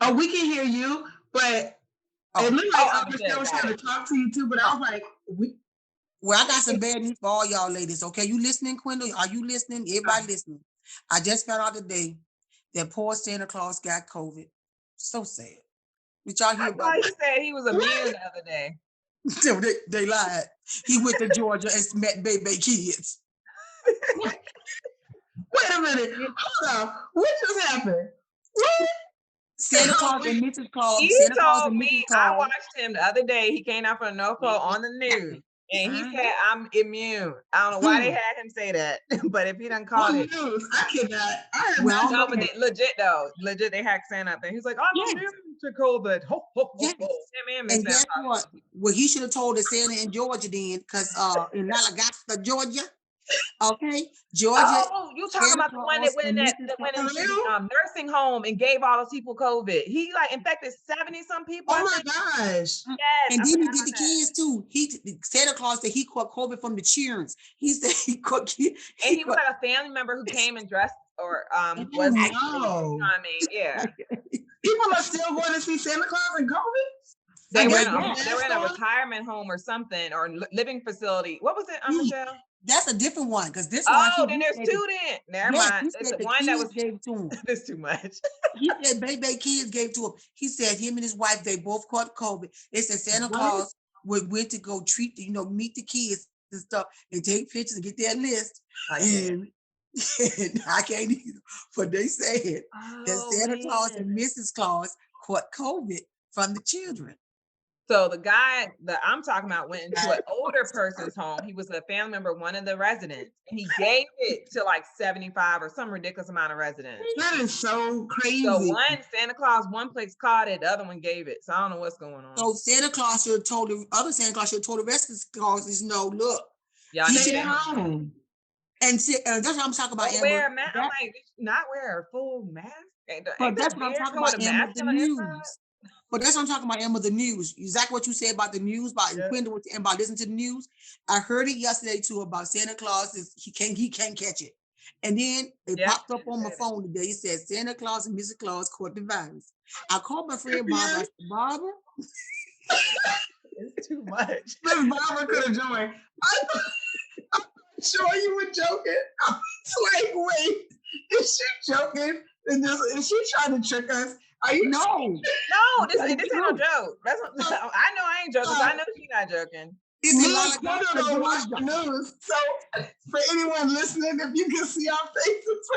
Oh, we can hear you, but it looked like Michelle was trying to talk to you too, but I was like, Well, I got some bad news for all y'all ladies. Okay, you listening, Quindle? Are you listening? Everybody listening? I just found out today that poor Santa Claus got COVID. So sad. Did y'all hear about that? He said he was immune the other day. they lied. He went to Georgia and met baby kids. Wait a minute. Hold on. What just happened? What? Santa Claus and Mrs. Claus. He Santa Claus told and me, Mrs. Claus. I watched him the other day. He came out from the North Pole on the news. And he said, I'm immune. I don't know why they had him say that, but if he done called it. I cannot. No, but they, legit though. Legit, they hacked Santa up. And he's like, I'm immune to COVID. Ho, ho, ho, ho. And guess what? Well, he should have told the Santa in Georgia then, because in Nalagasta, Georgia. Okay, Georgia. Oh, you talking about the one that went into the nursing home and gave all those people COVID? He like infected 70-some people. Oh my gosh! Yes, and then he did the kids too. Santa Claus said he caught COVID from the children. He said he caught kids. And he was like a family member who came and dressed or was. You know what I mean? Yeah. People are still going to see Santa Claus and COVID. They were in a retirement home or something, or living facility. What was it, Michelle? That's a different one, because this one. Oh, then there's two then. Never mind. It's the one that was gave to him. That's too much. He said baby kids gave to him. He said him and his wife, they both caught COVID. It said Santa Claus went to go treat, meet the kids and stuff and take pictures and get their list. And I can't either. But they said that Santa Claus and Mrs. Claus caught COVID from the children. So the guy that I'm talking about went into an older person's home. He was a family member, one of the residents, and he gave it to like 75 or some ridiculous amount of residents. That is so crazy. So Santa Claus, one place caught it, the other one gave it. So I don't know what's going on. So Santa Claus should have told the other Santa Claus should have told the rest of the Clauses, no, look, y'all stay home. And that's what I'm talking about. Wear a mask. I'm like, not wear a full mask. But that's what I'm talking about. Emma, the news. But that's what I'm talking about, Emma, the news. Exactly what you said about the news, about Quindle and about listening to the news. I heard it yesterday too about Santa Claus. He can't catch it. And then it popped up on my phone today. It said Santa Claus and Mrs. Claus caught the virus. I called my friend Barbara. I said, Barbara. It's too much. Miss Barbara could have joined. I'm sure you were joking. I was like, wait, is she joking? Is she trying to trick us? Are you no, this ain't no joke. That's what I know. I ain't joking. So I know she's not joking. Don't watch the news. So for anyone listening, if you can see our faces,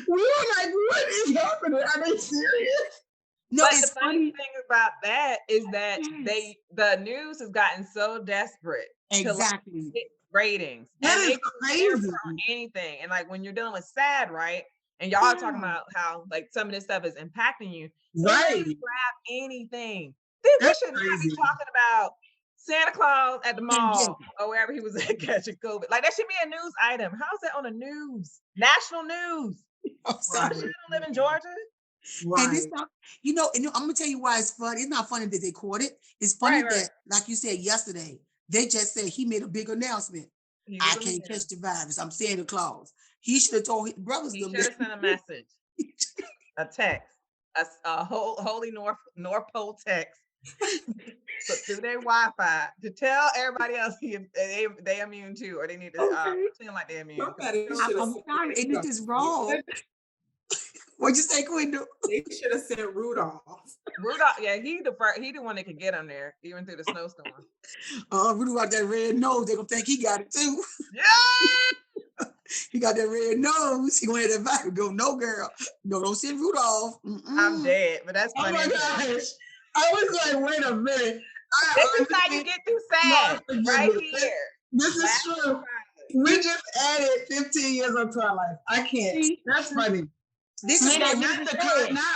we were like, "What is happening? Are they serious?" No, but the funny thing about that is that the news has gotten so desperate to hit ratings. That is crazy. On anything, and like when you're dealing with sad, right? And y'all are talking about how like some of this stuff is impacting you. Right. Grab anything. We should not be talking about Santa Claus at the mall or wherever he was at catching COVID. Like that should be a news item. How is that on the news? National news. Right. You don't live in Georgia. Right. And it's not, and I'm gonna tell you why it's funny. It's not funny that they caught it. It's funny that, like you said yesterday, they just said he made a big announcement. I can't catch the virus. I'm Santa Claus. He should have told his brothers. He should have sent a message, a text, a holy North Pole text through their Wi-Fi to tell everybody else they immune too, or they need to pretend like they're immune. I'm sorry, and this is wrong. What'd you say, Quindle? They should have sent Rudolph. Rudolph, yeah, he the one that could get him there, even through the snowstorm. Rudolph got that red nose. They gonna think he got it too. Yeah. He got that red nose. He gonna have that vibe. Go, no, girl. No, don't send Rudolph. I'm dead, but that's funny. Oh my gosh. I was like, wait a minute. This is how you get through sad, right here. This is true. We just added 15 years onto our life. I can't. That's funny. This is not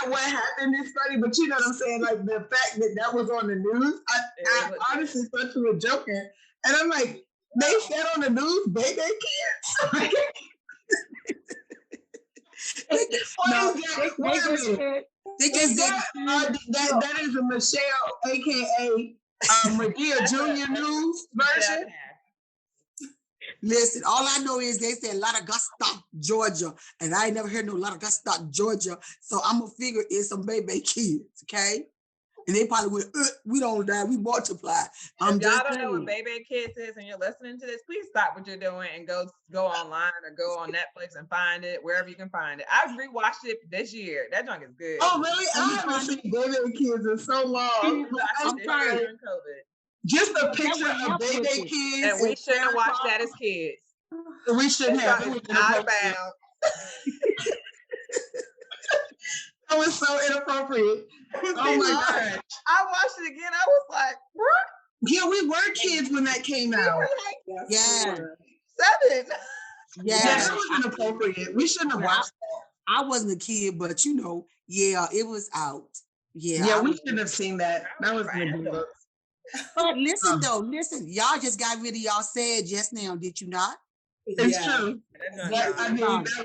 what happened is funny, but you know what I'm saying? Like the fact that was on the news, I honestly thought you were joking. And I'm like, they said on the news, baby kids. They just did. That is a Michelle, aka Medea Junior News version. Listen, all I know is they said Augusta, Georgia, and I ain't never heard no Augusta, Georgia. So I'm gonna figure it's some baby kids, okay? And they probably went, we don't die, we multiply. If y'all don't know what baby kids is and you're listening to this, please stop what you're doing and go online or go on Netflix and find it wherever you can find it. I rewatched it this year. That junk is good. Oh, really? I haven't seen baby kids in so long. I'm sorry. During COVID. Just a picture of baby kids. And we shouldn't have watched that as kids. We shouldn't have. It was out of bounds. That was so inappropriate. Oh my God. I watched it again. I was like, what? Yeah, we were kids when that came out. Yeah. 7. Yeah, that was inappropriate. We shouldn't have watched that. I wasn't a kid, but it was out. Yeah, we shouldn't have seen that. That was ridiculous. But listen, y'all just got rid of y'all said just now, did you not? It's true. That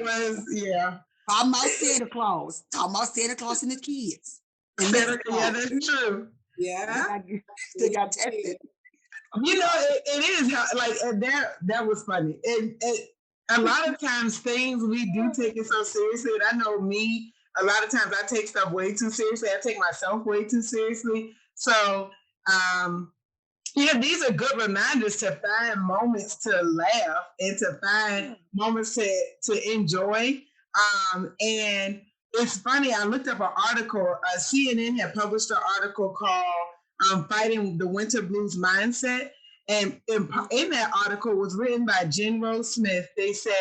was, yeah. Talking about Santa Claus. Talking about Santa Claus and the kids. Yeah, that's true. Yeah. They got tested. It is like that was funny. A lot of times things we do take it so seriously. And I know me, a lot of times I take stuff way too seriously. I take myself way too seriously. So these are good reminders to find moments to laugh and to find moments to enjoy. And it's funny, I looked up an article, CNN had published an article called Fighting the Winter Blues Mindset. And in that article was written by Jen Rose Smith. They said,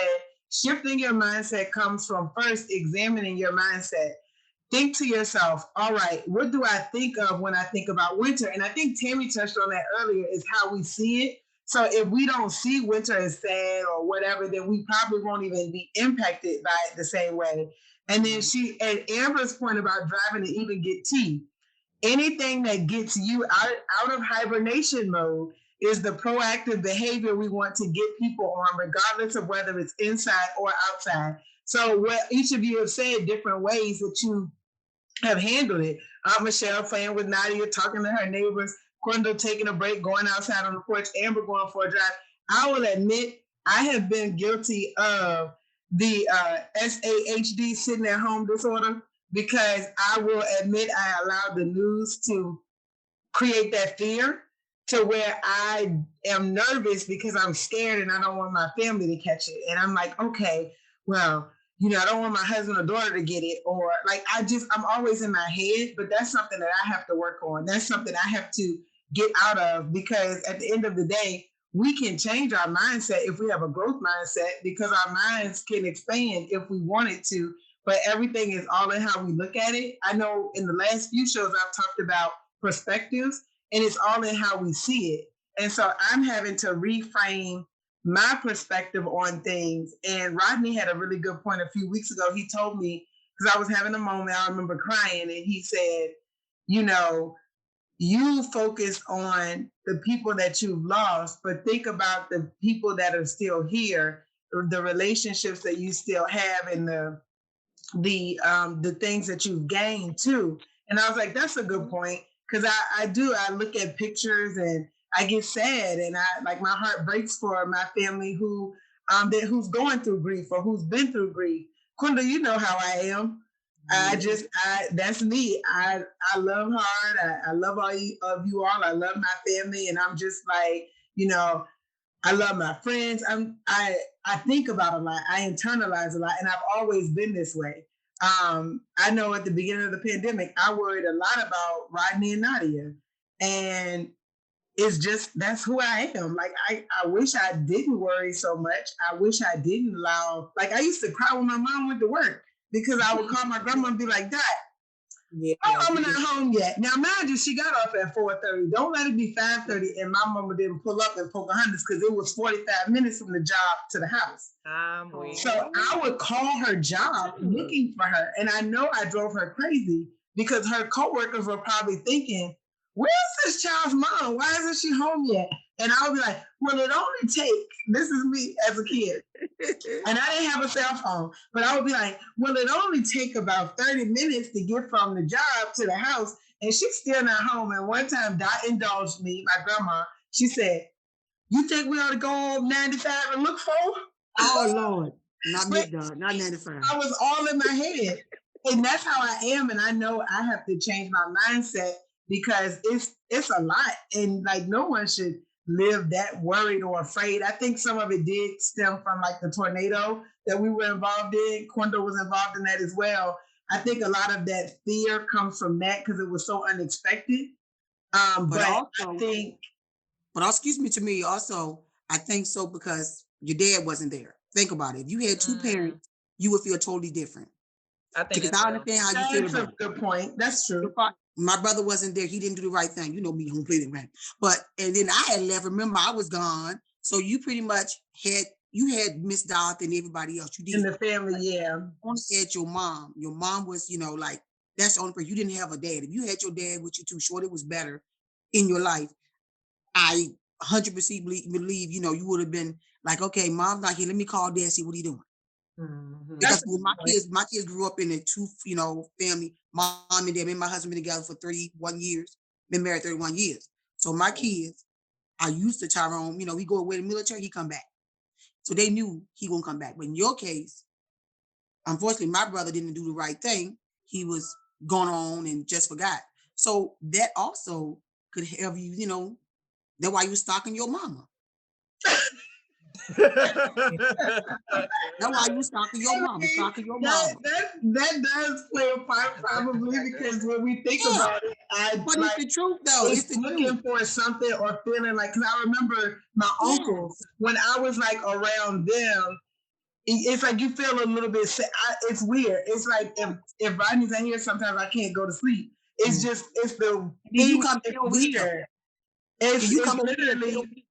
shifting your mindset comes from first examining your mindset. Think to yourself, all right, what do I think of when I think about winter? And I think Tammy touched on that earlier, is how we see it. So if we don't see winter as sad or whatever, then we probably won't even be impacted by it the same way. And then and Amber's point about driving to even get tea, anything that gets you out of hibernation mode is the proactive behavior we want to get people on, regardless of whether it's inside or outside. So what each of you have said, different ways that you have handled it. Michelle playing with Nadia, talking to her neighbors, Quindle taking a break, going outside on the porch, Amber going for a drive. I will admit, I have been guilty of the SAHD, sitting at home disorder, because I will admit I allowed the news to create that fear to where I am nervous because I'm scared and I don't want my family to catch it. And I'm like, okay, well, I don't want my husband or daughter to get it, or like, I'm always in my head, but that's something that I have to work on. That's something I have to get out of, because at the end of the day, we can change our mindset if we have a growth mindset, because our minds can expand if we wanted to, but everything is all in how we look at it. I know in the last few shows, I've talked about perspectives, and it's all in how we see it. And so I'm having to reframe my perspective on things. And Rodney had a really good point a few weeks ago. He told me, because I was having a moment, I remember crying, and he said, you focus on the people that you've lost, but think about the people that are still here, the relationships that you still have, and the things that you've gained too. And I was like, that's a good point. Because I look at pictures and I get sad, and my heart breaks for my family who's going through grief or who's been through grief. Quindle, you know how I am. That's me. I love hard. I love all of you all. I love my family, and I'm just like, I love my friends. I think about a lot. I internalize a lot, and I've always been this way. I know at the beginning of the pandemic, I worried a lot about Rodney and Nadia, and it's just, that's who I am. Like, I wish I didn't worry so much. I wish I didn't allow, like, I used to cry when my mom went to work, because I would call my grandma and be like, Dad, I'm not home yet. Now, mind you, she got off at 4:30. Don't let it be 5:30, and my mama didn't pull up in Pocahontas, because it was 45 minutes from the job to the house. So I would call her job looking for her, and I know I drove her crazy, because her coworkers were probably thinking, where's this child's mom? Why isn't she home yet? And I would be like, well, it only take, this is me as a kid. And I didn't have a cell phone, but I would be like, well, it only take about 30 minutes to get from the job to the house. And she's still not home. And one time Dot indulged me, my grandma, she said, you think we ought to go 95 and look for? Oh Lord, not me, But dog, not 95. I was all in my head. And that's how I am. And I know I have to change my mindset because it's a lot. And like no one should live that worried or afraid. I think some of it did stem from like the tornado that we were involved in. Quando was involved in that as well. I think a lot of that fear comes from that because it was so unexpected. But also, I think, but excuse me, to me also, I think so because your dad wasn't there. Think about it. If you had two parents, you would feel totally different. I think Because I understand how you feel that's about a good point. That's true. my brother wasn't there. He didn't do the right thing. You know me, completely right. But and then I had left. Remember, I was gone. So you pretty much had Miss Dot and everybody else. You did In the family, yeah. only had your mom. Your mom was, like that's the only person. You didn't have a dad. If you had your dad with you too, sure, it was better in your life. I 100% believe, you would have been like, okay, mom's not here. Let me call dad, see what he doing. Mm-hmm. Because when my kids grew up in a two, family, mom and dad, me and my husband been together for 31 years, been married 31 years. So my kids are used to Tyrone, we go away to the military, he come back. So they knew he won't come back. But in your case, unfortunately, my brother didn't do the right thing. He was gone on and just forgot. So that also could have you, that's why you was stalking your mama. That's why you stalking your mama, stalking your mama. That does play a part probably because when we think about it, but it's the truth though. It's the looking truth. for something or feeling like, because I remember my uncles when I was like around them. It's like you feel a little bit. It's weird. It's like if Rodney's in here, sometimes I can't go to sleep. It's just it's the you come it's over weird. here. It's come literally.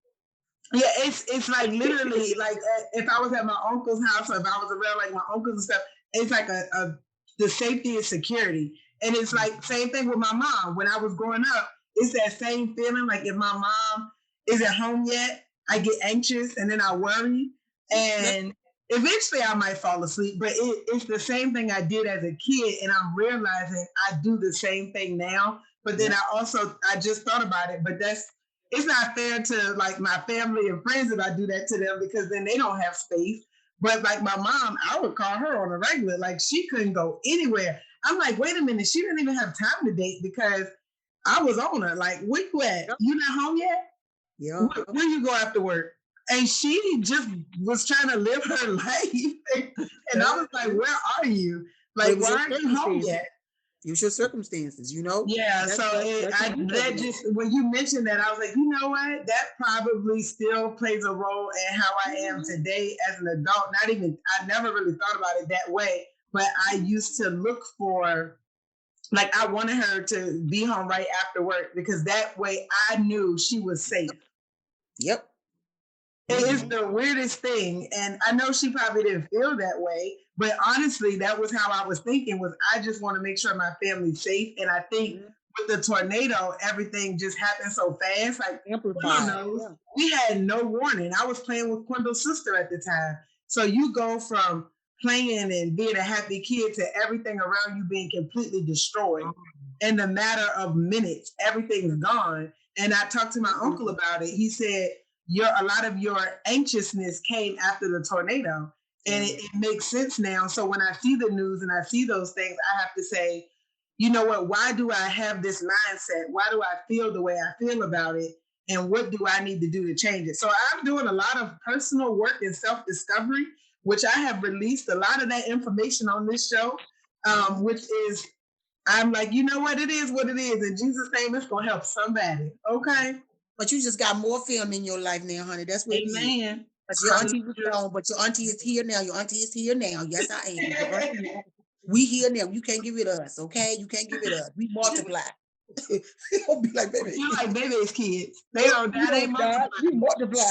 Yeah, it's like literally like if I was at my uncle's house or if I was around like my uncles and stuff, it's like the safety and security. And it's like same thing with my mom. When I was growing up, it's that same feeling. Like if my mom isn't home yet, I get anxious and then I worry. And eventually I might fall asleep. But it's the same thing I did as a kid. And I'm realizing I do the same thing now. But then I just thought about it, but it's not fair to like my family and friends if I do that to them because then they don't have space. But like my mom, I would call her on a regular, like she couldn't go anywhere. I'm like, wait a minute, she didn't even have time to date because I was on her. Like, where you at? You not home yet? Yeah. Where you go after work? And she just was trying to live her life. And I was like, where are you? Like, why aren't you home yet? Use your circumstances, Yeah, that just when you mentioned that, I was like, you know what? That probably still plays a role in how I am today as an adult. I never really thought about it that way, but I used to look for, like, I wanted her to be home right after work because that way I knew she was safe. Yep. It's the weirdest thing. And I know she probably didn't feel that way, but honestly, that was how I was thinking was I just want to make sure my family's safe. And I think with the tornado, everything just happened so fast. Like, we had no warning. I was playing with Quindle's sister at the time. So you go from playing and being a happy kid to everything around you being completely destroyed. In the matter of minutes, everything's gone. And I talked to my uncle about it. He said, a lot of your anxiousness came after the tornado. And it makes sense now. So when I see the news and I see those things, I have to say, you know what? Why do I have this mindset? Why do I feel the way I feel about it? And what do I need to do to change it? So I'm doing a lot of personal work and self-discovery, which I have released a lot of that information on this show, which is, I'm like, you know what? It is what it is. In Jesus' name, it's going to help somebody. Okay? But you just got more film in your life now, honey. That's what it is. But your auntie was gone, but your auntie is here now. Your auntie is here now. Yes, I am. We here now. You can't give it us, okay? You can't give it us. We multiply. Don't be like baby. You're like baby's kids. They don't die, they multiply. We multiply.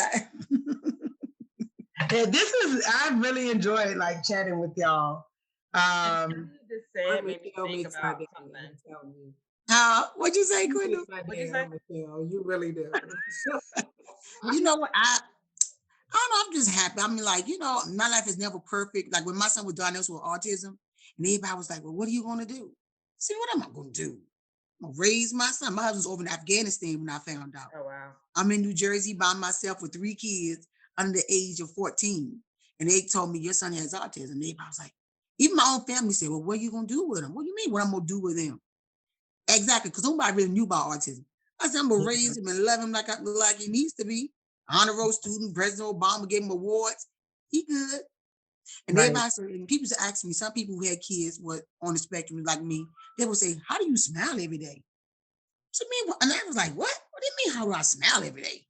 Yeah, I really enjoyed like chatting with y'all. Just said made me think about something. What'd you say, Quindle? What'd you say? You really do. You know what? I don't know. I'm just happy. I mean, like, my life is never perfect. Like when my son was diagnosed with autism, and everybody was like, well, what are you going to do? See, what am I going to do? I'm going to raise my son. My husband's over in Afghanistan when I found out. Oh, wow. I'm in New Jersey by myself with 3 kids under the age of 14. And they told me, your son has autism. And everybody was like, even my own family said, well, what are you going to do with him? What do you mean, what I'm going to do with him? Exactly, because nobody really knew about autism. I said, I'm going to raise him and love him like he needs to be. Honor roll student, President Obama gave him awards. He good. And everybody said, and people used to ask me, some people who had kids were on the spectrum like me, they would say, how do you smile every day? So me, and I was like, what? What do you mean, how do I smile every day?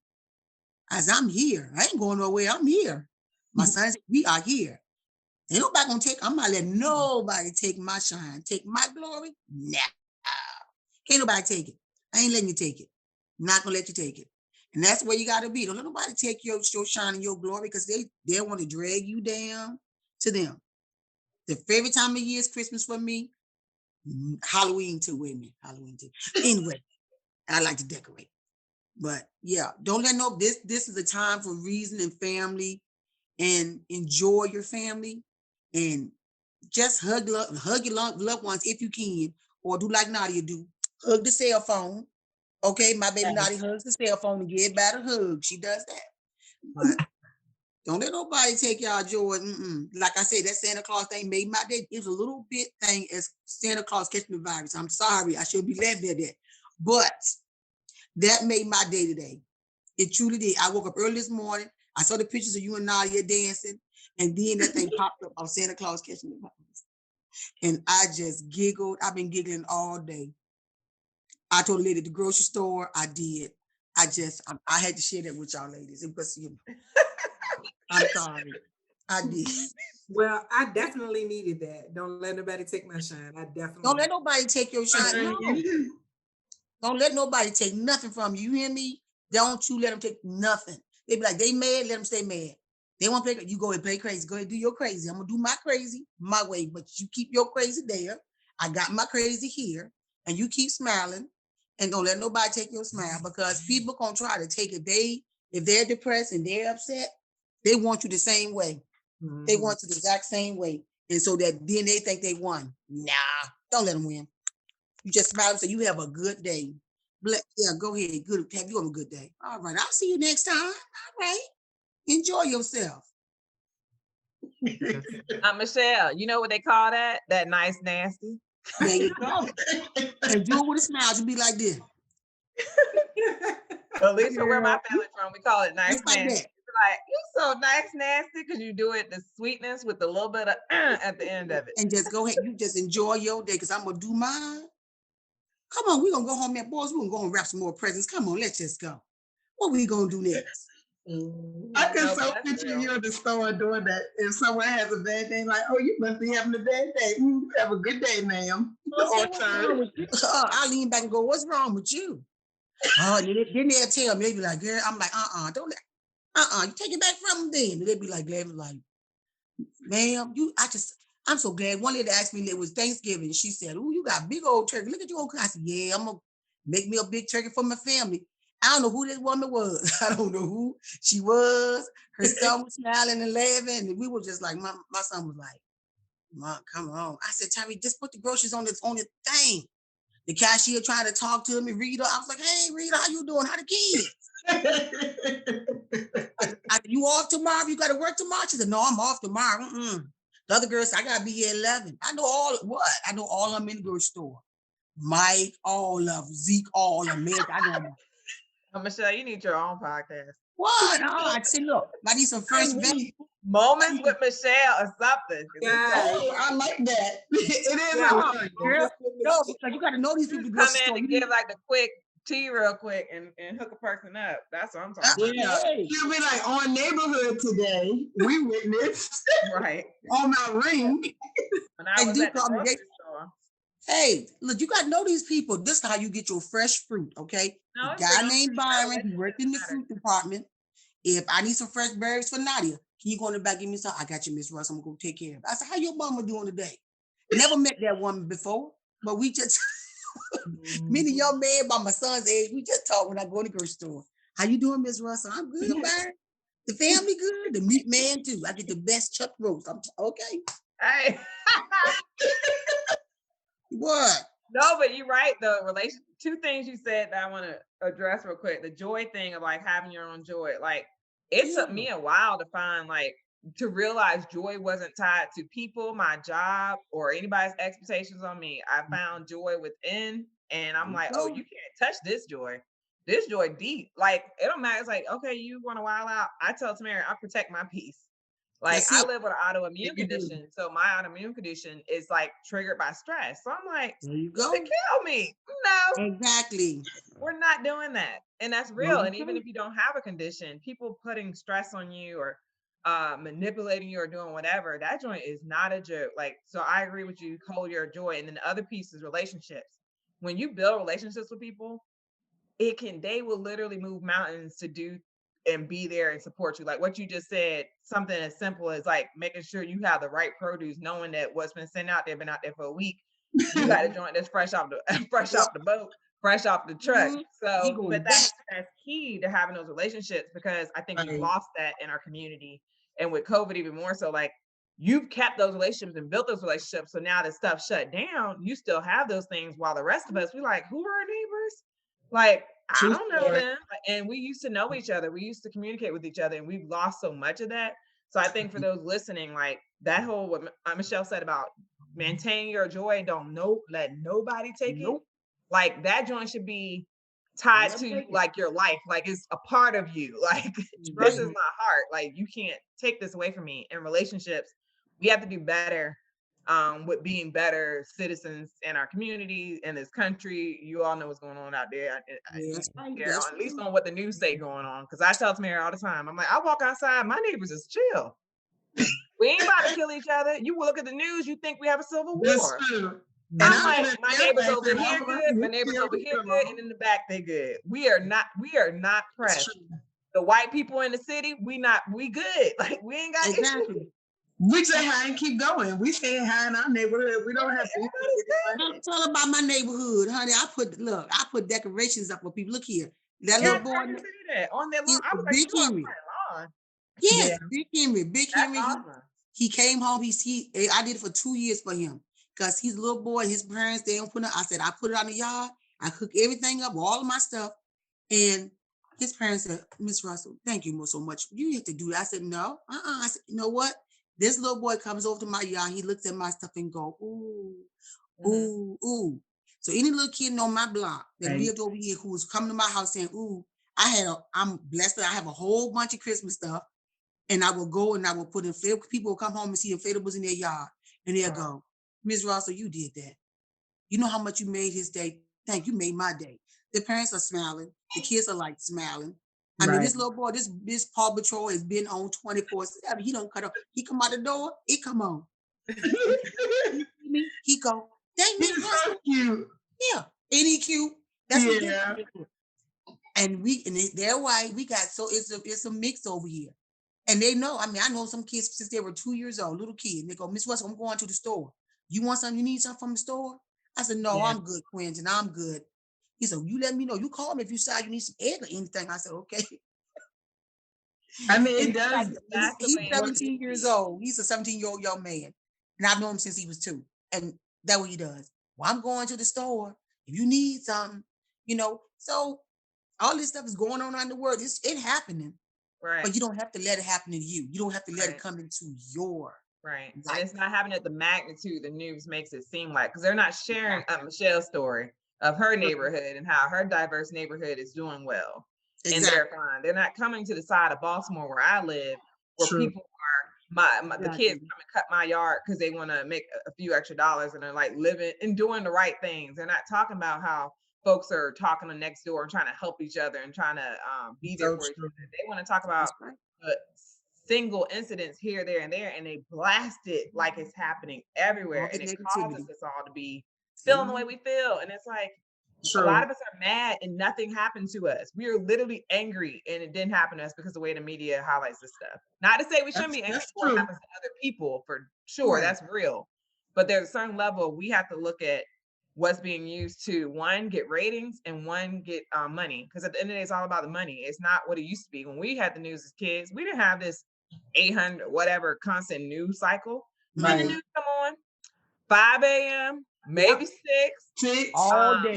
I said, I'm here. I ain't going nowhere. I'm here. My son said, we are here. Ain't nobody gonna I'm not letting nobody take my shine, take my glory. Nah. Can't nobody take it. I ain't letting you take it. I'm not gonna let you take it. And that's where you gotta be. Don't let nobody take your shine and your glory because they want to drag you down to them. The favorite time of year is Christmas for me. Halloween too. Wait a minute. Halloween too. Anyway, I like to decorate. But yeah, don't let this is a time for reason and family and enjoy your family and just hug your loved ones if you can, or do like Nadia do. Hug the cell phone. Okay, my baby Nadia hugs the cell phone and get by the hug. She does that. But don't let nobody take y'all joy. Like I said, that Santa Claus thing made my day. It was a little bit thing as Santa Claus catching the virus. I'm sorry, I should be laughing at that. But that made my day today. It truly did. I woke up early this morning. I saw the pictures of you and Nadia dancing, and then that thing popped up of Santa Claus catching the virus. And I just giggled. I've been giggling all day. I told the lady at the grocery store, I did. I had to share that with y'all ladies. It was, I'm sorry. I did. Well, I definitely needed that. Don't let nobody take my shine. I definitely Don't let nobody take your shine. No. Don't let nobody take nothing from you. You hear me? Don't you let them take nothing. They be like, they mad, let them stay mad. They want to play, you go and play crazy. Go ahead, do your crazy. I'm going to do my crazy my way, but you keep your crazy there. I got my crazy here, and you keep smiling, and don't let nobody take your smile because people going to try to take it. If they're depressed and they're upset, they want you the same way. Mm-hmm. They want you the exact same way. And so that then they think they won. Nah, don't let them win. You just smile and say, you have a good day. Yeah, go ahead. Good. Have you have a good day. All right. I'll see you next time. All right. Enjoy yourself. Michelle, you know what they call that? That nice nasty. There you go. And do it with a smile. To be like this. At least where my family from, we call it nice just like nasty. That. Like, you so nice nasty because you do it the sweetness with a little bit of at the end of it. And just go ahead. You just enjoy your day because I'm going to do mine. Come on, we're going to go home, man. Boys, we're going to go and wrap some more presents. Come on, let's just go. What we going to do next? I can so picture you in the store doing that. If someone has a bad day, like, oh, you must be having a bad day. Have a good day, ma'am. I lean back and go, what's wrong with you? Oh, and then they'll tell me, they be like, girl, I'm like, don't let, you take it back from them then. And they be like, ma'am, I'm so glad. One lady asked me, it was Thanksgiving. She said, oh, you got big old turkey. Look at your old. I said, yeah, I'm going to make me a big turkey for my family. I don't know who this woman was. I don't know who she was. Her son was smiling and laughing. And we were just like, my son was like, Mom, come on. I said, Tyree, just put the groceries on the thing. The cashier tried to talk to me, Rita. I was like, hey, Rita, how you doing? How the kids? I said, you off tomorrow? You got to work tomorrow? She said, no, I'm off tomorrow. The other girl said, I got to be here at 11. I know all of them in the grocery store. Mike, all of them. Zeke, all of them. Man, I know them. Michelle, you need your own podcast. What? I said, look, I need some fresh moments with Michelle or something. Yeah, I like that. It is hard, girl. No, like you got to know these people. Come in and give like the quick tea real quick and hook a person up. That's what I'm talking about. You'll be like on neighborhood today. We witnessed right on my ring. When I was at the grocery store. Hey, look, you got to know these people. This is how you get your fresh fruit, okay? No, a guy named Byron, he worked in the fruit department. If I need some fresh berries for Nadia, can you go in the back and give me some? I got you, Miss Russ. I'm going to go take care of it. I said, how your mama doing today? Never met that woman before, but we just, me and a young man by my son's age, we just talk when I go to the grocery store. How you doing, Miss Russell? I'm good. I'm fine. The family good. The meat man too. I get the best chuck roast. I'm okay. Hey. What? No, but you're right. The relation, two things you said that I want to address real quick. The joy thing of like having your own joy. Like it took me a while to find like to realize joy wasn't tied to people, my job, or anybody's expectations on me. I found joy within, and I'm like, oh, you can't touch this joy. This joy deep. Like it don't matter. It's like, okay, you want to wild out. I tell Tomeria, I protect my peace. Like I live with an autoimmune condition. So my autoimmune condition is like triggered by stress. So I'm like, there you go. To kill me. No. Exactly. We're not doing that. And that's real. And even if you don't have a condition, people putting stress on you or manipulating you or doing whatever, that joint is not a joke. Like, so I agree with you, hold your joy. And then the other piece is relationships. When you build relationships with people, they will literally move mountains to do and be there and support you. Like what you just said, something as simple as like making sure you have the right produce, knowing that what's been sent out there, been out there for a week. You got a joint that's fresh off the boat, fresh off the truck. So, but that's key to having those relationships, because I think we've lost that in our community. And with COVID, even more so, like you've kept those relationships and built those relationships. So now that stuff shut down, you still have those things, while the rest of us, we like, who are our neighbors? Like, I don't know them. And we used to know each other. We used to communicate with each other, and we've lost so much of that. So I think for those listening, like that whole, what Michelle said about maintain your joy and don't let nobody take it. Like that joint should be tied to like your life. Like it's a part of you. Like this is my heart. Like you can't take this away from me. In relationships, we have to do better with being better citizens in our community, in this country. You all know what's going on out there. At least on what the news say going on. Because I tell Tomeria all the time, I'm like, I walk outside, my neighbors is chill. We ain't about to kill each other. You will look at the news, you think we have a civil war. That's true. I'm like, my neighbors over here good, my neighbors over here good, and in the back they good. We are not pressed. The white people in the city, we good. Like we ain't got issues. We say hi and keep going. We say hi in our neighborhood. We don't have to. I'm talking about my neighborhood, honey. I put decorations up for people. Look here. That little boy on their lawn. I was like, Big Henry. Lawn. Yes, Big Henry. Big Henry. Awesome. He came home. I did it for 2 years for him. Because he's a little boy, his parents, they don't put it. I said, I put it on the yard. I cook everything up, all of my stuff. And his parents said, Miss Russell, thank you so much. You need to do that. I said, no. I said, you know what? This little boy comes over to my yard. He looks at my stuff and go, ooh, ooh, ooh. So any little kid on my block that lived over here who was coming to my house saying, ooh, I'm blessed that I have a whole bunch of Christmas stuff. And I will go and I will put people will come home and see inflatables in their yard. And they'll go, Ms. Russell, you did that. You know how much you made his day? Thank you, made my day. The parents are smiling. The kids are like smiling. I mean, this little boy, this Paw Patrol has been on 24/7. He don't cut off. He come out the door, it come on. He go, thank me. So cute. Yeah, ain't he cute? That's what and they're white. We got it's a mix over here. And they know, I mean, I know some kids since they were 2 years old, little kid. And they go, Miss Russell, I'm going to the store. You want something? You need something from the store? I said, no, I'm good, Quentin. I'm good. He said, you let me know. You call me if you decide you need some egg or anything. I said, okay. I mean, it does. He's 17 years old. He's a 17-year-old young man. And I've known him since he was 2. And that's what he does. Well, I'm going to the store. If you need something, So all this stuff is going on in the world. It's happening. Right. But you don't have to let it happen to you. You don't have to let it come into your life. And it's not happening at the magnitude the news makes it seem like, because they're not sharing Michelle's story of her neighborhood and how her diverse neighborhood is doing well. And they're fine. They're not coming to the side of Baltimore where I live, where people are the kids come and cut my yard because they want to make a few extra dollars, and they're like living and doing the right things. They're not talking about how folks are talking to next door and trying to help each other and trying to be there for each other. They want to talk about single incidents here, there, and there, and they blast it like it's happening everywhere. And it causes us all to be feeling the way we feel. And it's like, a lot of us are mad and nothing happened to us. We are literally angry and it didn't happen to us because the way the media highlights this stuff. Not to say we shouldn't be angry for what happens to other people, for sure, that's real. But there's a certain level we have to look at what's being used to, one, get ratings and one, get money. Because at the end of the day, it's all about the money. It's not what it used to be. When we had the news as kids, we didn't have this 800 whatever constant news cycle. When the news come on, 5 a.m., maybe 6 all day.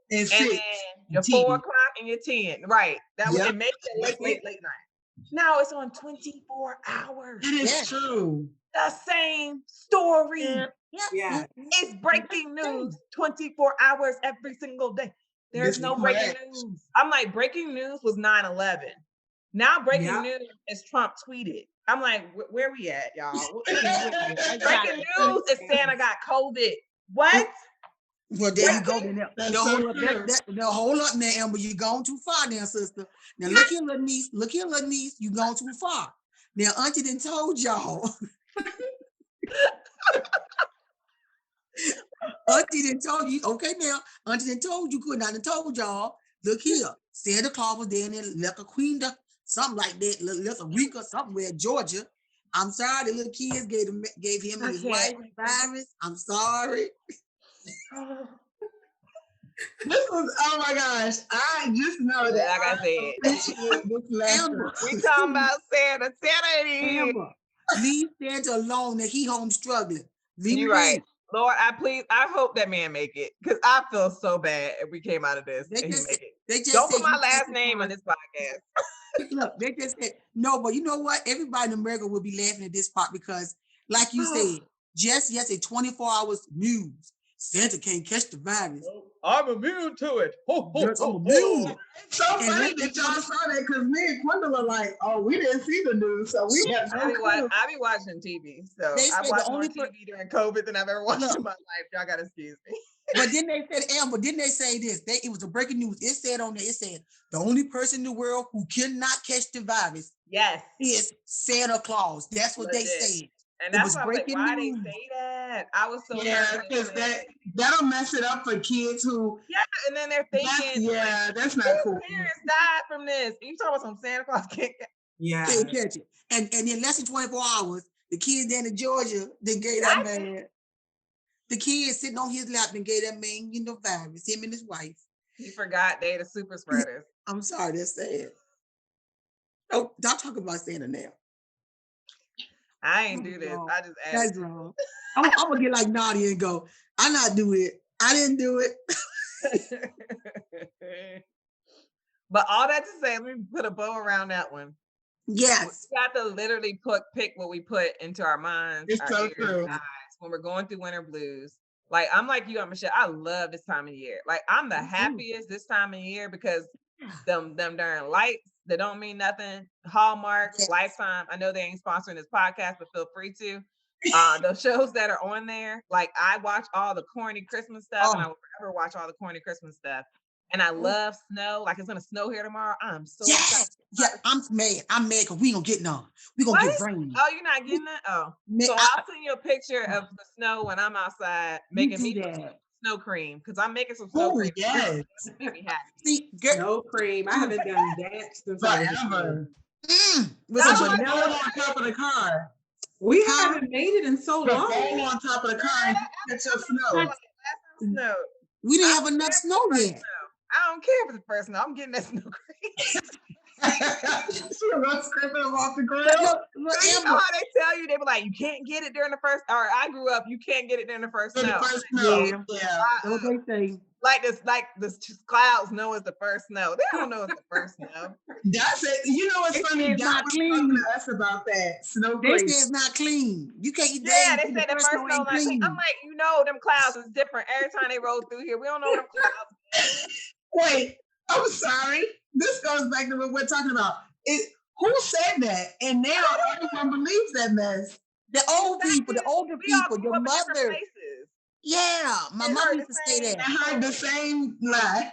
And then 6. your 4 o'clock and your 10. Right. That was, Yep. and maybe late night. Now it's on 24 hours. It is true. The same story. Yeah. It's breaking news 24 hours every single day. There's no breaking news. I'm like, breaking news was 9/11. Now breaking news is Trump tweeted. I'm like, where we at, y'all? Breaking news is Santa got COVID. What? Well, there you go. Now hold up now, Amber. You gone too far now, sister. Now look here, little niece. You gone too far. Now, Auntie done told y'all. Auntie done told you. Okay, now Auntie done told you good. I done told y'all. Look here, Santa Claus was there in Queen, something like that, little Rica, somewhere, Georgia. I'm sorry, the little kids gave him and his wife virus. I'm sorry. This was, oh my gosh, I just know that. Like I said, Amber, we talking about Santa. Santa ain't here. Amber, leave Santa alone that he home struggling. You're right. Lord, I hope that man make it, because I feel so bad if we came out of this and he make it. Don't put my last name on this podcast. Look, they just said, no, but you know what? Everybody in America will be laughing at this part because, like you said, just yesterday, 24 hours news. Santa can't catch the virus. I'm immune to it. I'm immune. It's so funny that y'all saw that, because me and Quindle are like, oh, we didn't see the news, so we have no clue. I be watching TV, so I watched more TV during COVID than I've ever watched in my life. Y'all gotta excuse me. But then they said, Amber, didn't they say this? It was a breaking news. It said on there, the only person in the world who cannot catch the virus is Santa Claus. That's what they said. And that's why I was like, why they say that? I was so because that'll mess it up for kids who and then they're thinking that's not cool. Parents died from this. You talking about some Santa Claus can't catch it. And in less than 24 hours, the kids down in Georgia, they gave that man. The kids sitting on his lap and gave that man, virus, him and his wife. He forgot they the super spreaders. I'm sorry, that's sad. Oh, don't talk about Santa now. I ain't do this. I just asked. That's wrong. I'm gonna get like Nadia and go, I not do it. I didn't do it. But all that to say, let me put a bow around that one. Yes. We got to literally pick what we put into our minds. It's so true. When we're going through winter blues. Like, I'm like you, Michelle. I love this time of year. Like, I'm the happiest this time of year because them darn lights that don't mean nothing. Hallmark, Lifetime. I know they ain't sponsoring this podcast, but feel free to. The shows that are on there, like I watch all the corny Christmas stuff, and I will forever watch all the corny Christmas stuff. And I love snow. Like, it's gonna snow here tomorrow. I'm so excited. Yeah, I'm mad because we gonna get none. We gonna get rain. Oh, you're not getting that? Oh, so I'll send you a picture of the snow when I'm outside making me snow cream, because I'm making some snow cream. Yes. Make me happy. See, snow cream. I haven't done that since forever. With a vanilla on top of the car. We haven't made it in so long. All on top of the car and get your snow. We didn't have enough snow yet. I don't care if it's the first snow. I'm getting that snow cream. She was scraping them off the grill. You know how they tell you, they be like, you can't get it during the first, or I grew up, you can't get it during the first snow. Yeah. What they say. Like this clouds know it's the first snow. They don't know it's the first snow. That's it. You know what's funny? Not clean. Talking to us about that snow. They say it's not clean. You can't. Yeah, they said the first snow not clean. I'm like, them clouds is different every time they roll through here. We don't know them clouds. Wait, I'm sorry. This goes back to what we're talking about. Who said that? And now everyone believes that mess. The old people, the older people, your mother. Yeah, my mom used to say that. I heard the same lie.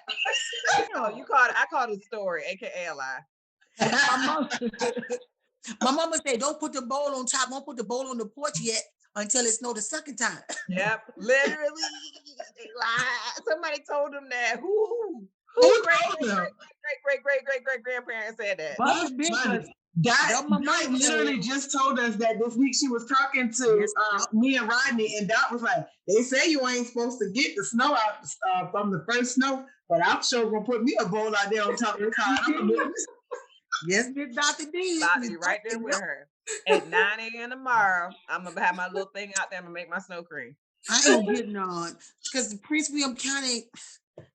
I called it a story, aka a lie. My mama said, don't put the bowl on top, don't put the bowl on the porch yet until it snowed the second time. Yep, literally. They lied. Somebody told them that. Who great grandparents said that? Dot literally just told us that this week she was talking to me and Rodney, and Dot was like, they say you ain't supposed to get the snow out from the first snow, but I'm sure gonna put me a bowl out there on top of the car. Yes, Miss Dr. D. I'll be right there with her. At 9 a.m. tomorrow, I'm gonna have my little thing out there. I'm gonna make my snow cream. I ain't gonna get none because the Prince William County,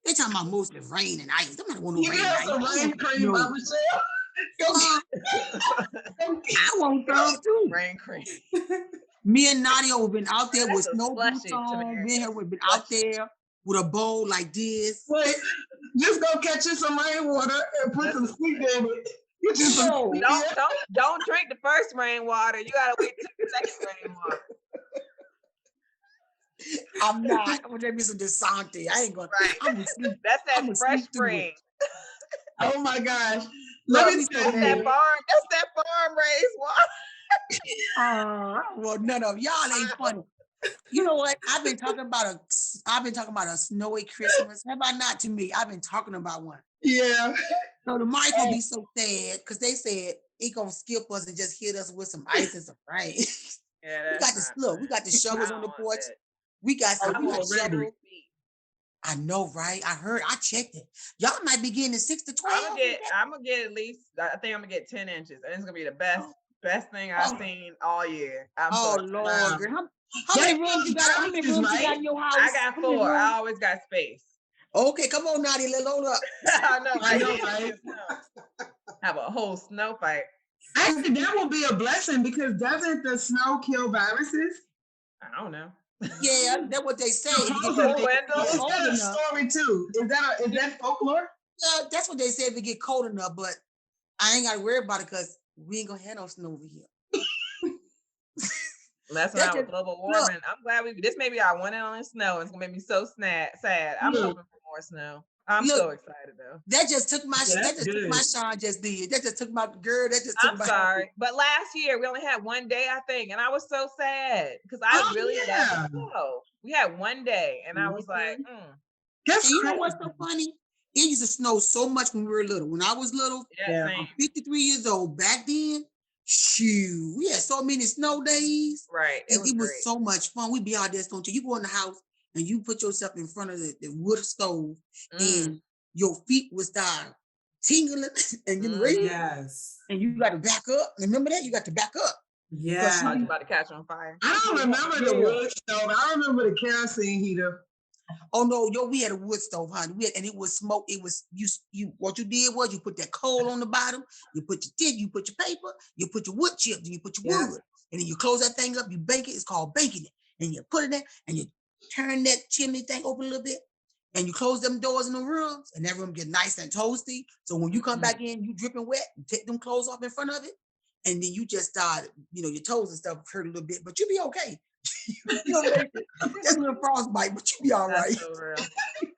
they talking about mostly rain and ice. I'm not going to rain and ice. Rain cream by Michelle. I want some too. Rain cream. Me and Nadia have been out there with snow boots on. Me and her have been out there with a bowl like this. Wait, just go catch you some rainwater and put some sweet in it. Don't drink the first rainwater. You gotta wait till the second rainwater. I'm not. I'm gonna drink me some Desante. I ain't gonna. Right. That's that fresh spring. Oh my gosh. Let me tell you. That's that farm raised water. Well, none of y'all ain't funny. You know what? I've been talking about a snowy Christmas. Have I not? To me, I've been talking about one. Yeah. So the mic will be so sad because they said it gonna skip us and just hit us with some ice and some rain. Yeah, we got the shovels on the porch. We got shovels. I know, right? I checked it. Y'all might be getting 6 to 12. I'm gonna get at least. I think I'm gonna get 10 inches, and it's gonna be the best thing I've seen all year. Lord, how many rooms you got? How many rooms you got in your house? I got 4. I always got space. Okay, come on, Nadia, let's load up. I know, right? Have a whole snow fight. Actually, that will be a blessing because doesn't the snow kill viruses? I don't know. Yeah, that's what they say. It's a story too. Is that folklore? Yeah, that's what they say if it get cold enough, but I ain't gotta worry about it because we ain't gonna have no snow over here. That's why with global warming. I'm glad this may be our one and only snow. It's gonna make me so sad. I'm hoping for more snow. I'm so excited though. That just took my Sean just did. That just took my girl. I'm sorry. But last year we only had one day, I think, and I was so sad because I really loved the snow. We had one day, and I was like, You know what's so funny? It used to snow so much when we were little. When I was little, I'm 53 years old. Back then, shoot, we had so many snow days. Right. It was so much fun. We'd be out there, don't you? You go in the house and you put yourself in front of the wood stove and your feet would start tingling and getting ready. Yes. And you got to back up. Remember that? You got to back up. Yeah. I was about to catch on fire. I don't remember the wood stove. I remember the kerosene heater. Oh no, we had a wood stove, honey. And it was smoke. It was you. What you did was you put that coal on the bottom. You put your tin. You put your paper. You put your wood chips, and you put your wood. And then you close that thing up. You bake it. It's called baking it. And you put it in, and you turn that chimney thing open a little bit, and you close them doors in the rooms, and that room get nice and toasty. So when you come back in, you dripping wet. You take them clothes off in front of it, and then you just start, your toes and stuff hurt a little bit, but you'll be okay. Just a little frostbite, but you'll be all right. So real. You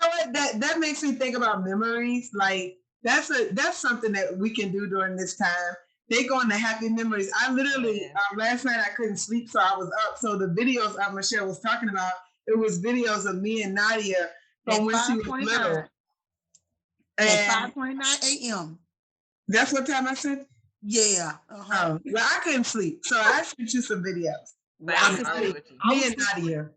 know what? That makes me think about memories. Like that's something that we can do during this time. They go into happy memories. I literally last night I couldn't sleep, so I was up. So the videos Michelle was talking about, it was videos of me and Nadia from when she was little. At 5:29 a.m. That's what time I said? Yeah. Well, I couldn't sleep, so I sent you some videos. Me and Nadia.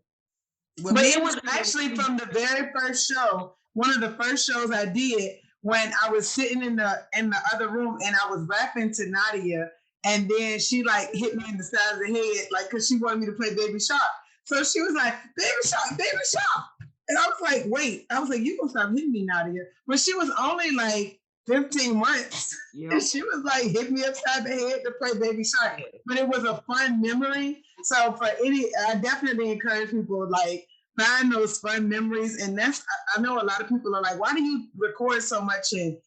But it was actually from the very first show, one of the first shows I did, when I was sitting in the other room and I was rapping to Nadia, and then she like hit me in the side of the head, like, because she wanted me to play Baby Shark. So she was like, Baby Shark, Baby Shark. And I was like, wait. I was like, you gonna stop hitting me, Nadia. But she was only like 15 months. Yep. And she was like, hit me upside the head to play Baby Shark. But it was a fun memory. So I definitely encourage people, like, find those fun memories. And I know a lot of people are like, why do you record so much and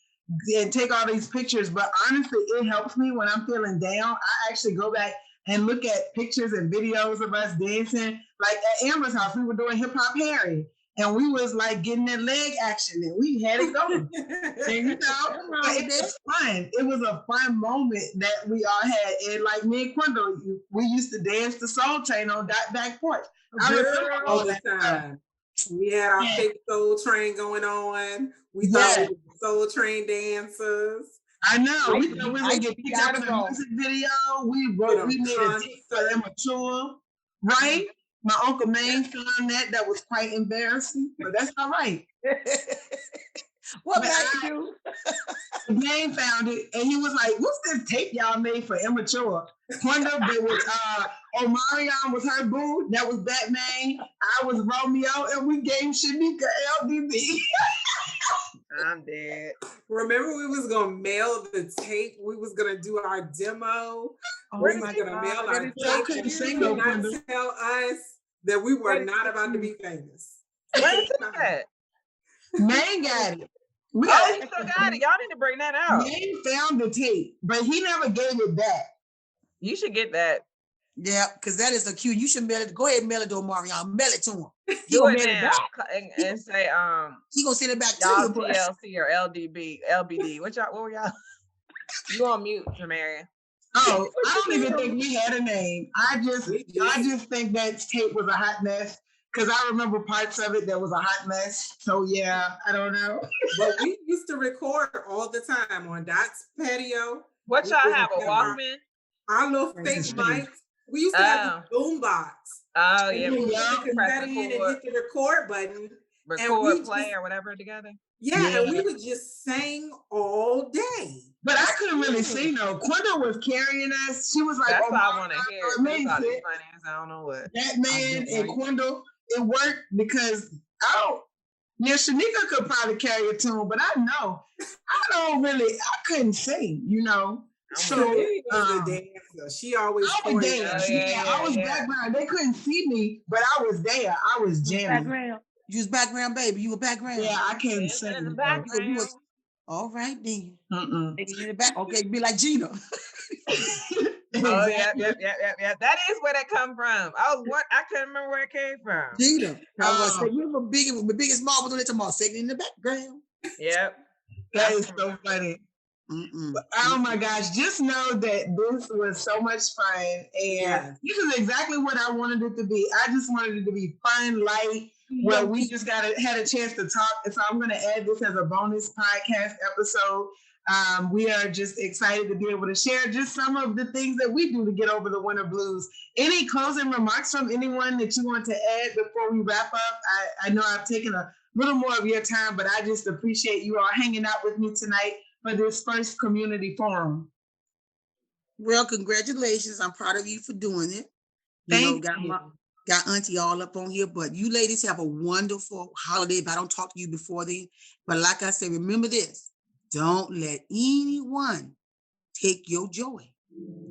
take all these pictures? But honestly, it helps me when I'm feeling down. I actually go back and look at pictures and videos of us dancing. Like at Amber's house, we were doing Hip Hop Harry. And we was like getting that leg action and we had it going. And it was fun. It was a fun moment that we all had. And like me and Quindle, we used to dance the Soul Train on that back porch. All the time. We had our fake Soul Train going on. We thought we were Soul Train dancers. I know. We thought we were gonna get picked up in a roll. music video. We made a tape for immature, right? My Uncle Maine found that. That was quite embarrassing, but that's all right. What But Maine do? Maine found it, and he was like, "What's this tape y'all made for immature?" One of them was Omarion was her boo. That was Batman. I was Romeo, and we gave Shanika LDB. I'm dead. Remember, we was gonna mail the tape. We was gonna do our demo. We was gonna mail our tape. I couldn't sing You no did not tell us that we were not about to be famous. Where is that? Maine got it. You still got it. Y'all need to bring that out. Maine found the tape, but he never gave it back. You should get that. Yeah, because that is a cue. You should mail it. Go ahead and mail it to Omarion. Mail it to him. Do it now and say he gonna send it back to y'all you. TLC or LBD. What were y'all? You on mute, Tomeria. Oh, I don't even think we had a name. I just think that tape was a hot mess because I remember parts of it that was a hot mess. So yeah, I don't know. But we used to record all the time on Dot's patio. What y'all have, a Walkman? Our little fake mics. We used to have the boom box. Oh yeah, we put the cassette in and hit the record button. Record, play, or whatever together. Yeah, and we would just sing all day. But I couldn't really sing though. Quinta was carrying us. She was like, "That's what I want to hear." Amazing. I don't know what. That man and Quinta, it worked because Shanika could probably carry a tune, but I know I couldn't sing, you know. So she always I was there. I was background. They couldn't see me, but I was there. I was jamming. Background. You was background, baby. You were background. Yeah, I can't sing. In the background. All right then. In the back. Okay, be like Gina. Oh yeah. That is where that come from. I couldn't remember where it came from. Gina. Remember the biggest marbles on it tomorrow, singing in the background. Yep. That is so funny. Oh my gosh, just know that this was so much fun, and this is exactly what I wanted it to be. I just wanted it to be fun, light, where we just had a chance to talk. And so I'm going to add this as a bonus podcast episode. We are just excited to be able to share just some of the things that we do to get over the winter blues. Any closing remarks from anyone that you want to add before we wrap up? I know I've taken a little more of your time, but I just appreciate you all hanging out with me tonight for this first community forum. Well, congratulations. I'm proud of you for doing it. Thank you. Got Auntie all up on here, but you ladies have a wonderful holiday. If I don't talk to you before then, but like I said, remember this. Don't let anyone take your joy.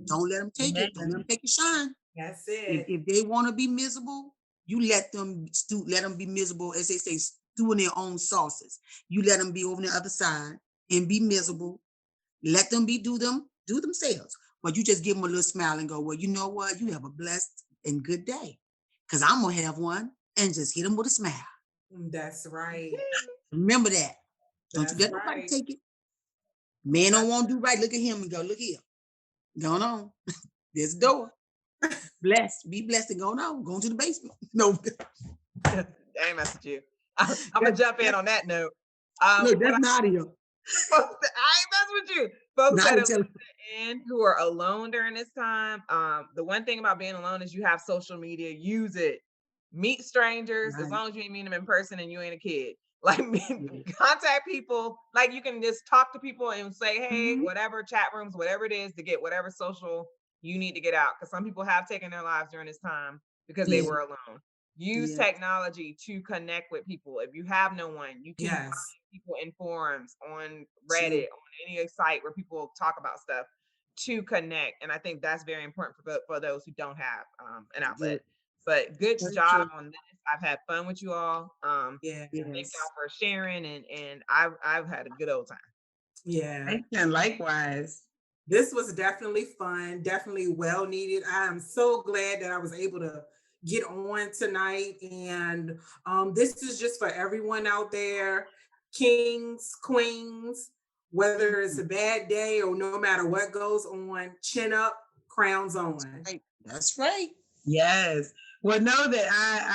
Don't let them take it. Don't let them take your shine. That's it. If they want to be miserable, you let them be miserable, as they say, stew in their own sauces. You let them be over on the other side and be miserable. Let them do themselves. But you just give them a little smile and go, well, you know what? You have a blessed and good day. Because I'm going to have one and just hit them with a smile. That's right. Remember that. Don't you let nobody take it. Man don't want to do right. Look at him and go, look here. Going on. There's a door. Be blessed and going on. Going to the basement. No. I ain't messing with you. I'm going to jump in on that note. Look, that's Nadia. I ain't messing with you. Folks that are in who are alone during this time. The one thing about being alone is you have social media. Use it. Meet strangers as long as you ain't meet them in person and you ain't a kid. Like, contact people. Like, you can just talk to people and say, hey, whatever, chat rooms, whatever it is, to get whatever social you need to get out. Because some people have taken their lives during this time because they were alone. Use technology to connect with people. If you have no one, you can find people in forums, on Reddit, on any site where people talk about stuff to connect. And I think that's very important for those who don't have an outlet. But good job on this. I've had fun with you all. Thank y'all for sharing, and I've had a good old time. Yeah. And likewise. This was definitely fun, definitely well needed. I am so glad that I was able to get on tonight. And this is just for everyone out there, kings, queens, whether it's a bad day or no matter what goes on, chin up, crowns on. That's right. Yes. Well, know that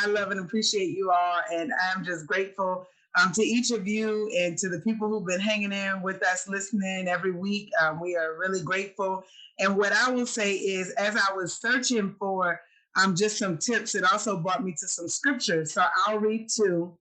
I love and appreciate you all, and I'm just grateful To each of you and to the people who've been hanging in with us, listening every week, we are really grateful. And what I will say is, as I was searching for just some tips, it also brought me to some scriptures. So I'll read two.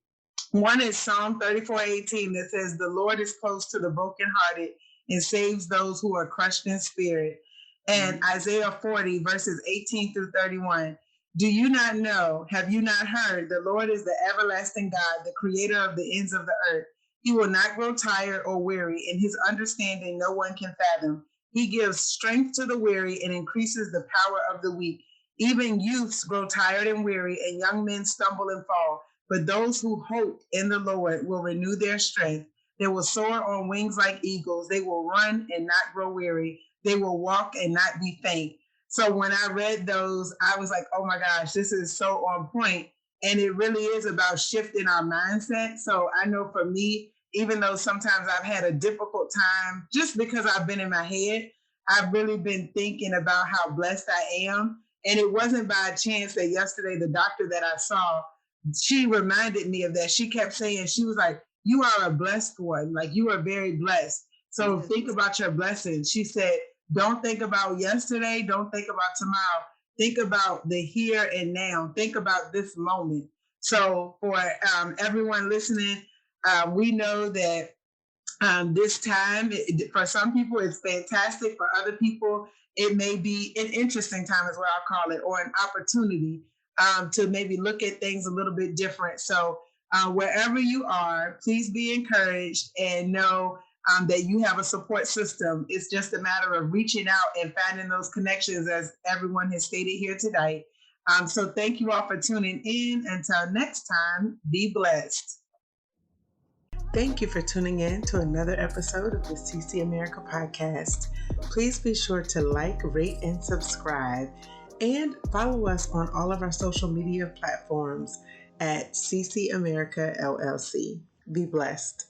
One is Psalm 34:18 that says, "The Lord is close to the brokenhearted and saves those who are crushed in spirit." And Isaiah 40, verses 18 through 31. "Do you not know? Have you not heard? The Lord is the everlasting God, the creator of the ends of the earth. He will not grow tired or weary. In his understanding, no one can fathom. He gives strength to the weary and increases the power of the weak. Even youths grow tired and weary, and young men stumble and fall. But those who hope in the Lord will renew their strength. They will soar on wings like eagles. They will run and not grow weary. They will walk and not be faint." So when I read those, I was like, oh my gosh, this is so on point. And it really is about shifting our mindset. So I know for me, even though sometimes I've had a difficult time just because I've been in my head, I've really been thinking about how blessed I am. And it wasn't by chance that yesterday, the doctor that I saw, she reminded me of that. She kept saying, she was like, "You are a blessed one. Like, you are very blessed. So think about your blessings." She said, "Don't think about yesterday. Don't think about tomorrow. Think about the here and now. Think about this moment." So for everyone listening, we know that this time, for some people, it's fantastic. For other people, it may be an interesting time, is what I'll call it, or an opportunity to maybe look at things a little bit different. So wherever you are, please be encouraged and know that you have a support system. It's just a matter of reaching out and finding those connections, as everyone has stated here tonight. So thank you all for tuning in. Until next time, be blessed. Thank you for tuning in to another episode of the CC America podcast. Please be sure to like, rate, and subscribe, and follow us on all of our social media platforms at CC America LLC. Be blessed.